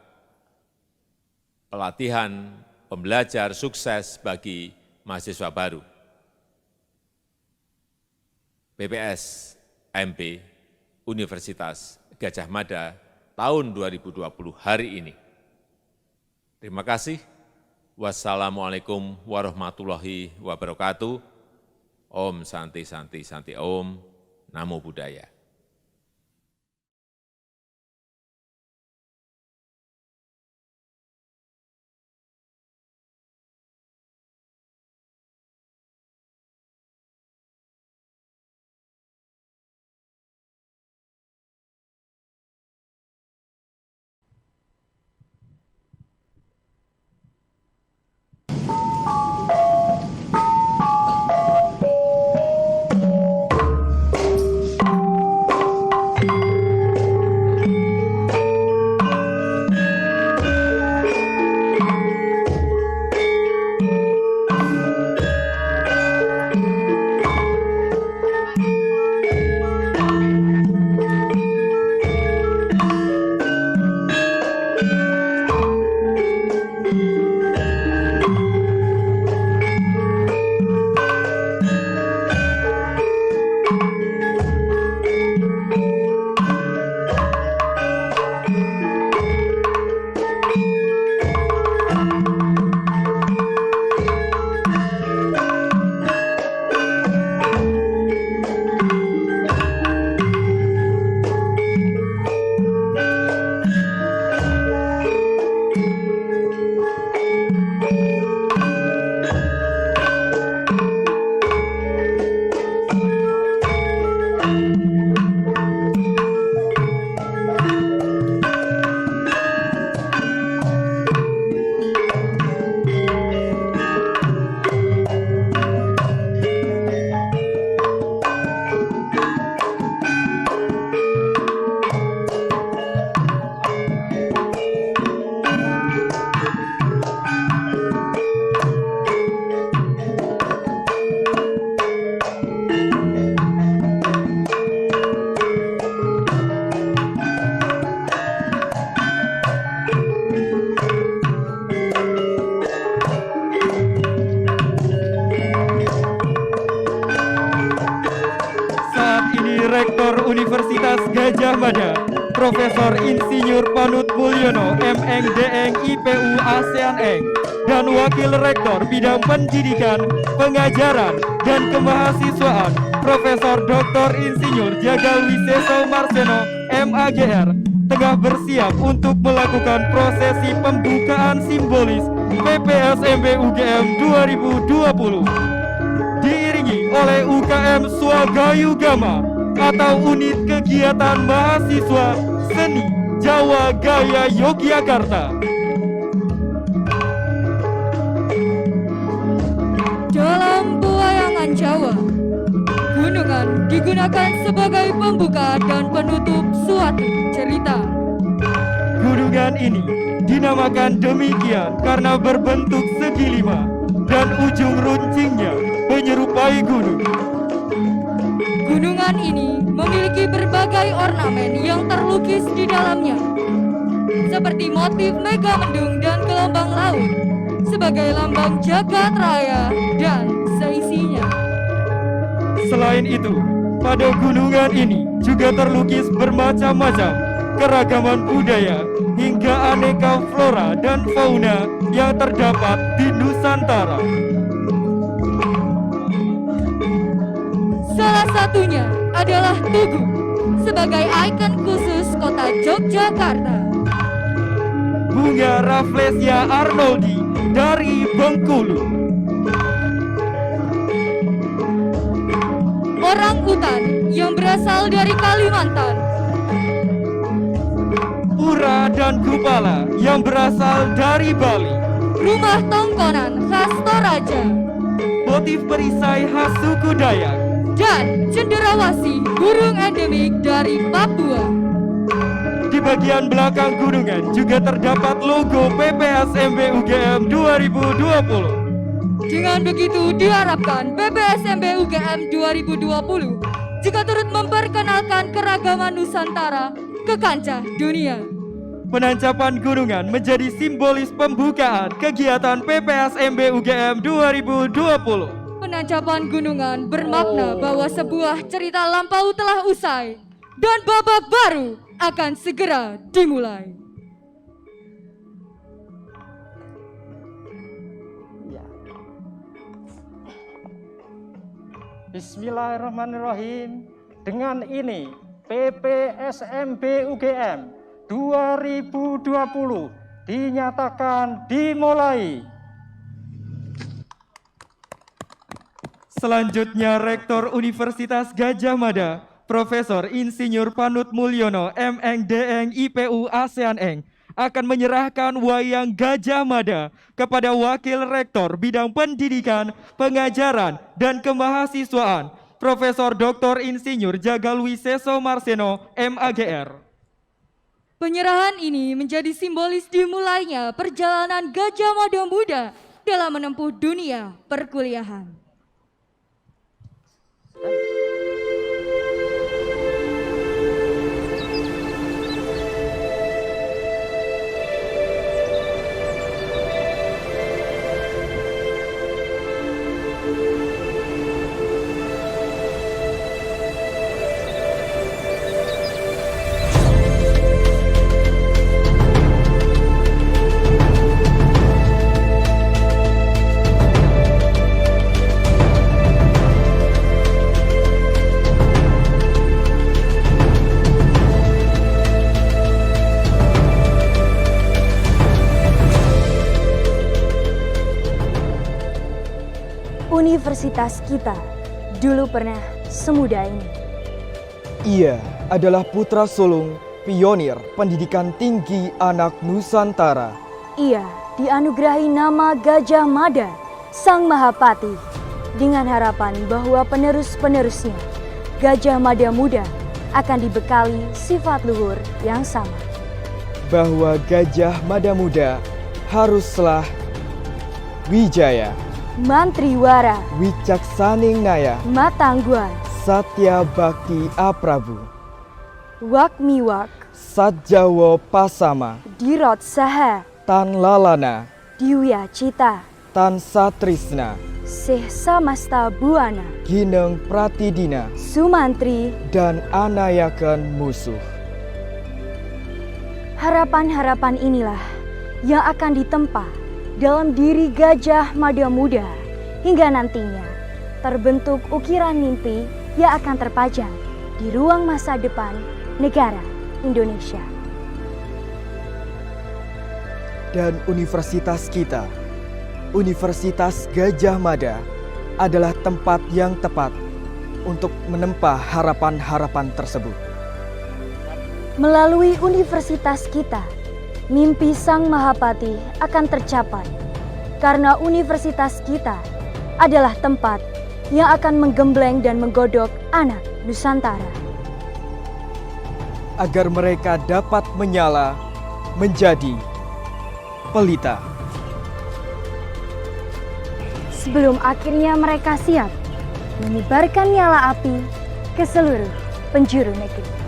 pelatihan pembelajar sukses bagi mahasiswa baru. PPS MP Universitas Gadjah Mada tahun 2020 hari ini. Terima kasih. Wassalamualaikum warahmatullahi wabarakatuh. Om Santi Santi Santi Om. Namo Buddhaya. Gajah Mada, Profesor Insinyur Panut Mulyono, M.Eng. D.Eng. IPU ASEAN Eng, dan Wakil Rektor Bidang Pendidikan, Pengajaran, dan Kemahasiswaan, Profesor Dr. Insinyur Jagal Wiseso Marseno, MAGR, tengah bersiap untuk melakukan prosesi pembukaan simbolis PPSMB UGM 2020. Diiringi oleh UKM Swagayu Gama atau Unit Kegiatan Mahasiswa Seni Jawa Gaya Yogyakarta. Dalam pewayangan Jawa, gunungan digunakan sebagai pembuka dan penutup suatu cerita. Gunungan ini dinamakan demikian karena berbentuk segi lima dan ujung runcingnya menyerupai gunung. Gunungan ini memiliki berbagai ornamen yang terlukis di dalamnya, seperti motif mega mendung dan gelombang laut sebagai lambang jagat raya dan seisinya. Selain itu, pada gunungan ini juga terlukis bermacam-macam keragaman budaya hingga aneka flora dan fauna yang terdapat di Nusantara. Salah satunya adalah Tugu sebagai ikon khusus kota Yogyakarta. Bunga Rafflesia arnoldi dari Bengkulu. Orang utan yang berasal dari Kalimantan. Pura dan Kupala yang berasal dari Bali. Rumah tongkonan khas Toraja. Motif perisai khas suku Dayak. Dan cenderawasih burung endemik dari Papua. Di bagian belakang gunungan juga terdapat logo PPSMB UGM 2020. Dengan begitu diharapkan PPSMB UGM 2020 juga turut memperkenalkan keragaman Nusantara ke kancah dunia. Penancapan gunungan menjadi simbolis pembukaan kegiatan PPSMB UGM 2020. Penancapan gunungan bermakna bahwa sebuah cerita lampau telah usai dan babak baru akan segera dimulai. Bismillahirrahmanirrahim. Dengan ini PPSMB UGM 2020 dinyatakan dimulai. Selanjutnya Rektor Universitas Gajah Mada, Profesor Insinyur Panut Mulyono, M.Eng. D.Eng. IPU ASEAN Eng, akan menyerahkan wayang Gajah Mada kepada Wakil Rektor Bidang Pendidikan, Pengajaran, dan Kemahasiswaan, Profesor Dr. Insinyur Jagal Wiseso Marseno, MAGR. Penyerahan ini menjadi simbolis dimulainya perjalanan Gajah Mada Muda dalam menempuh dunia perkuliahan. Universitas kita dulu pernah semudah ini. Ia adalah putra sulung pionir pendidikan tinggi anak Nusantara. Ia dianugerahi nama Gajah Mada, Sang Mahapati, dengan harapan bahwa penerus-penerusnya Gajah Mada Muda akan dibekali sifat luhur yang sama. Bahwa Gajah Mada Muda haruslah wijaya, mantriwara, wicaksaning naya, matangguan, satya bakti aprabu, wakmiwak, satjawo pasama, dirot saha, tan lalana, diwya cita, tan satrisna, seh samasta buana, gineng pratidina, sumantri, dan anayaken musuh. Harapan-harapan inilah yang akan ditempa dalam diri Gajah Mada Muda hingga nantinya terbentuk ukiran mimpi yang akan terpajang di ruang masa depan negara Indonesia. Dan universitas kita, Universitas Gajah Mada, adalah tempat yang tepat untuk menempa harapan-harapan tersebut. Melalui universitas kita, mimpi Sang Mahapati akan tercapai karena universitas kita adalah tempat yang akan menggembleng dan menggodok anak Nusantara. Agar mereka dapat menyala menjadi pelita. Sebelum akhirnya mereka siap menyebarkan nyala api ke seluruh penjuru negeri.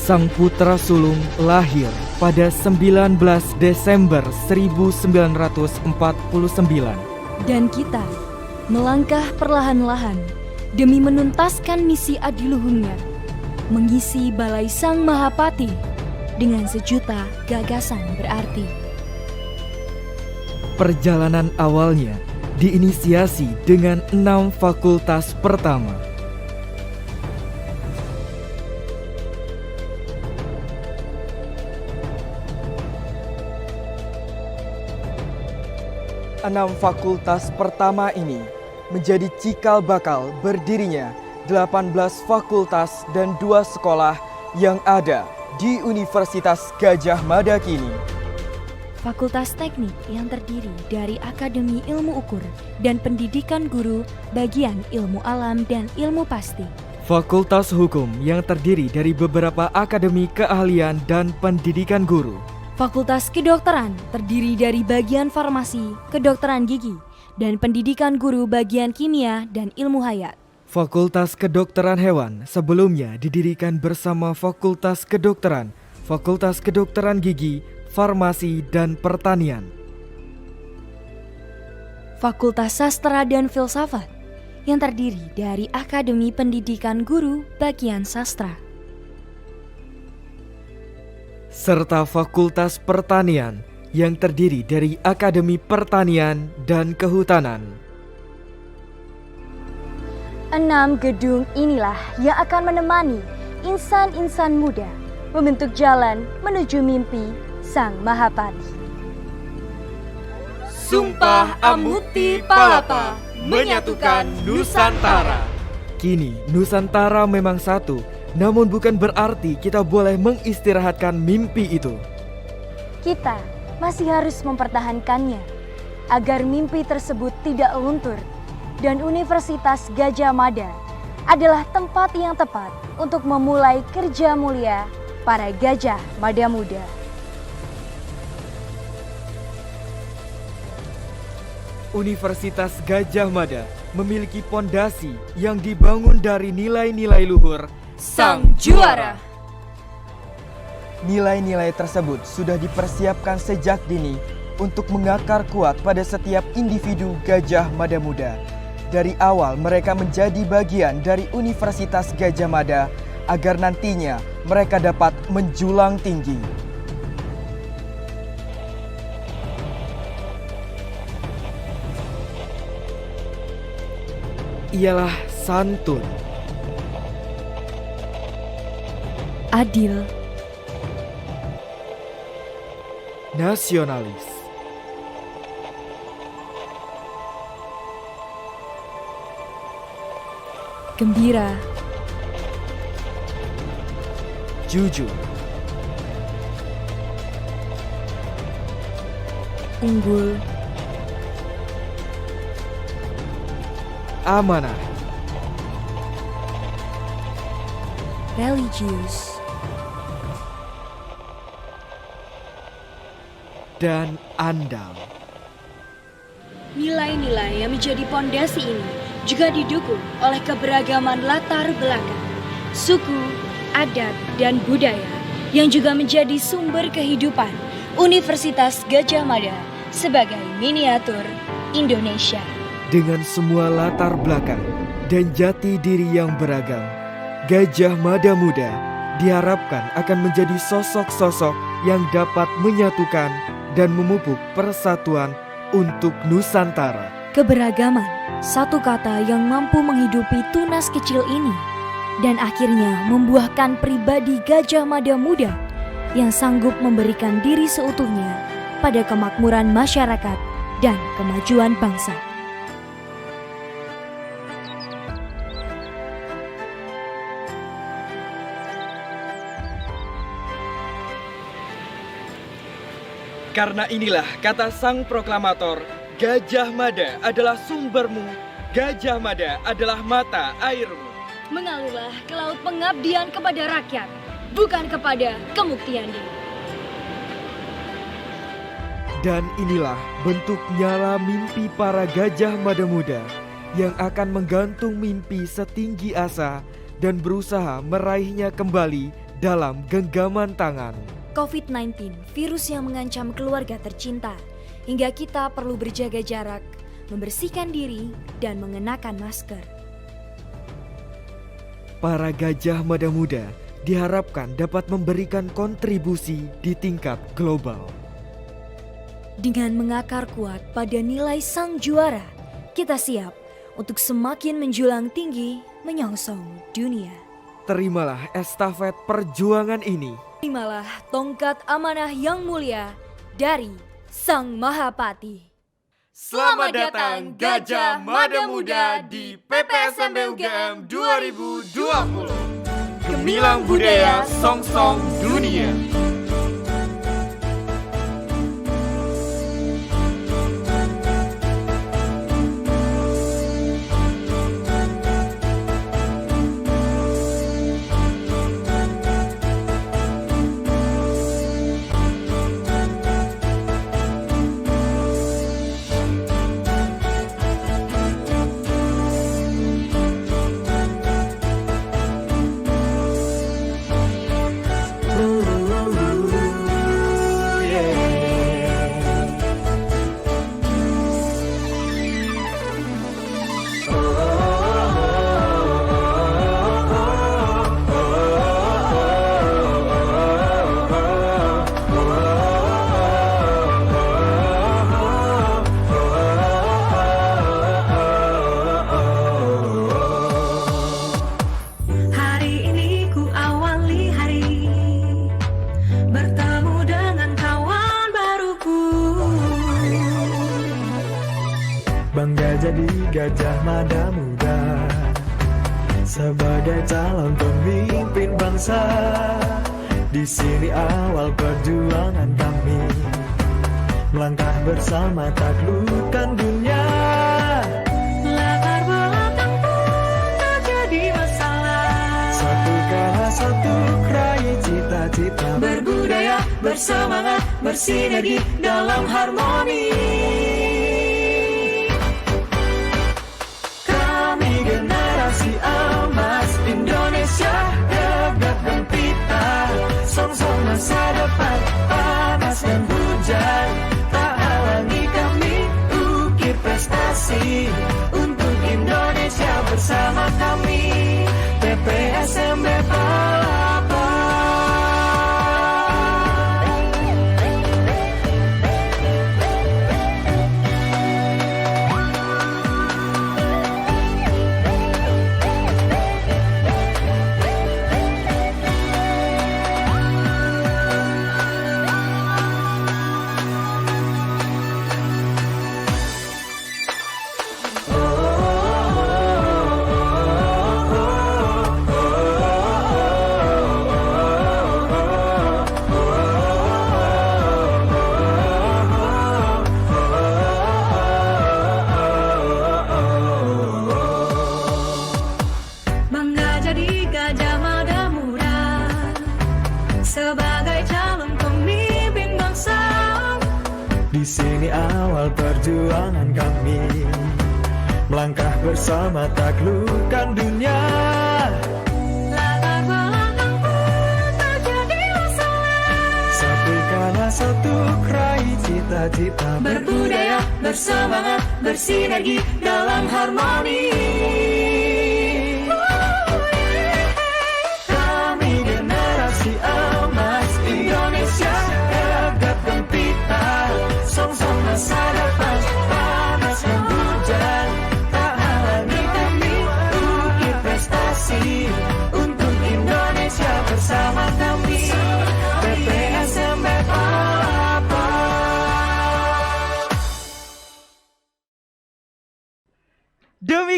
Sang putra sulung lahir pada 19 Desember 1949. Dan kita melangkah perlahan-lahan demi menuntaskan misi adiluhungnya, mengisi balai Sang Mahapati dengan sejuta gagasan berarti. Perjalanan awalnya diinisiasi dengan 6 fakultas pertama. Enam fakultas pertama ini menjadi cikal bakal berdirinya 18 fakultas dan 2 sekolah yang ada di Universitas Gajah Mada kini. Fakultas Teknik yang terdiri dari Akademi Ilmu Ukur dan Pendidikan Guru bagian Ilmu Alam dan Ilmu Pasti. Fakultas Hukum yang terdiri dari beberapa akademi keahlian dan pendidikan guru. Fakultas Kedokteran terdiri dari bagian Farmasi, Kedokteran Gigi, dan Pendidikan Guru bagian Kimia dan Ilmu Hayat. Fakultas Kedokteran Hewan sebelumnya didirikan bersama Fakultas Kedokteran, Fakultas Kedokteran Gigi, Farmasi, dan Pertanian. Fakultas Sastra dan Filsafat yang terdiri dari Akademi Pendidikan Guru bagian Sastra. Serta Fakultas Pertanian yang terdiri dari Akademi Pertanian dan Kehutanan. 6 gedung inilah yang akan menemani insan-insan muda membentuk jalan menuju mimpi Sang Mahapati. Sumpah Amuti Palapa menyatukan Nusantara. Kini Nusantara memang satu, namun bukan berarti kita boleh mengistirahatkan mimpi itu. Kita masih harus mempertahankannya agar mimpi tersebut tidak luntur, dan Universitas Gajah Mada adalah tempat yang tepat untuk memulai kerja mulia para Gajah Mada muda. Universitas Gajah Mada memiliki pondasi yang dibangun dari nilai-nilai luhur Sang Juara. Nilai-nilai tersebut sudah dipersiapkan sejak dini untuk mengakar kuat pada setiap individu Gajah Mada muda. Dari awal mereka menjadi bagian dari Universitas Gajah Mada agar nantinya mereka dapat menjulang tinggi. Ialah santun, adil, nasionalis, gembira, jujur, unggul, amanah, religius, dan andal. Nilai-nilai yang menjadi pondasi ini juga didukung oleh keberagaman latar belakang, suku, adat, dan budaya yang juga menjadi sumber kehidupan Universitas Gajah Mada sebagai miniatur Indonesia. Dengan semua latar belakang dan jati diri yang beragam, Gajah Mada Muda diharapkan akan menjadi sosok-sosok yang dapat menyatukan dan memupuk persatuan untuk Nusantara. Keberagaman, satu kata yang mampu menghidupi tunas kecil ini dan akhirnya membuahkan pribadi Gajah Mada Muda yang sanggup memberikan diri seutuhnya pada kemakmuran masyarakat dan kemajuan bangsa. Karena inilah kata sang proklamator, Gajah Mada adalah sumbermu, Gajah Mada adalah mata airmu. Mengalirlah ke laut pengabdian kepada rakyat, bukan kepada kemuktian diri. Dan inilah bentuk nyala mimpi para Gajah Mada Muda yang akan menggantung mimpi setinggi asa dan berusaha meraihnya kembali dalam genggaman tangan. COVID-19, virus yang mengancam keluarga tercinta, hingga kita perlu berjaga jarak, membersihkan diri, dan mengenakan masker. Para Gajah Mada Muda diharapkan dapat memberikan kontribusi di tingkat global. Dengan mengakar kuat pada nilai sang juara, kita siap untuk semakin menjulang tinggi menyongsong dunia. Terimalah estafet perjuangan ini. Terimalah tongkat amanah yang mulia dari Sang Mahapati. Selamat datang Gajah Mada Muda di PPSMB UGM 2020. Gemilang budaya song-song dunia. Bangga jadi Gajah Mada Muda sebagai calon pemimpin bangsa. Di sini awal perjuangan kami, melangkah bersama taklukkan dunia. Latar belakang pun tak jadi masalah. Satu kala satu raih cita-cita, berbudaya, bersemangat, bersinergi dalam harmoni. Generasi emas Indonesia tegak gempita, song-song masa depan, panas dan hujan tak halangi kami ukir prestasi untuk Indonesia bersama kami. PPSMB Palapa. Sebagai calon pemimpin bangsa, di sini awal perjuangan kami, melangkah bersama taklukkan dunia. Latar belakang pun tak jadi masalah. Satu kala satu raih cita-cita, berbudaya, bersemangat, bersinergi dalam harmoni.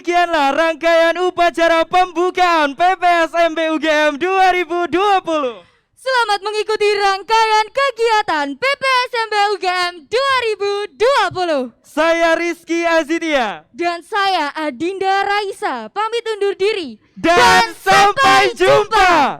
demikianlah rangkaian upacara pembukaan PPSMB UGM 2020. Selamat mengikuti rangkaian kegiatan PPSMB UGM 2020. Saya Rizky Azidia. Dan saya Adinda Raisa. Pamit undur diri. Dan sampai jumpa.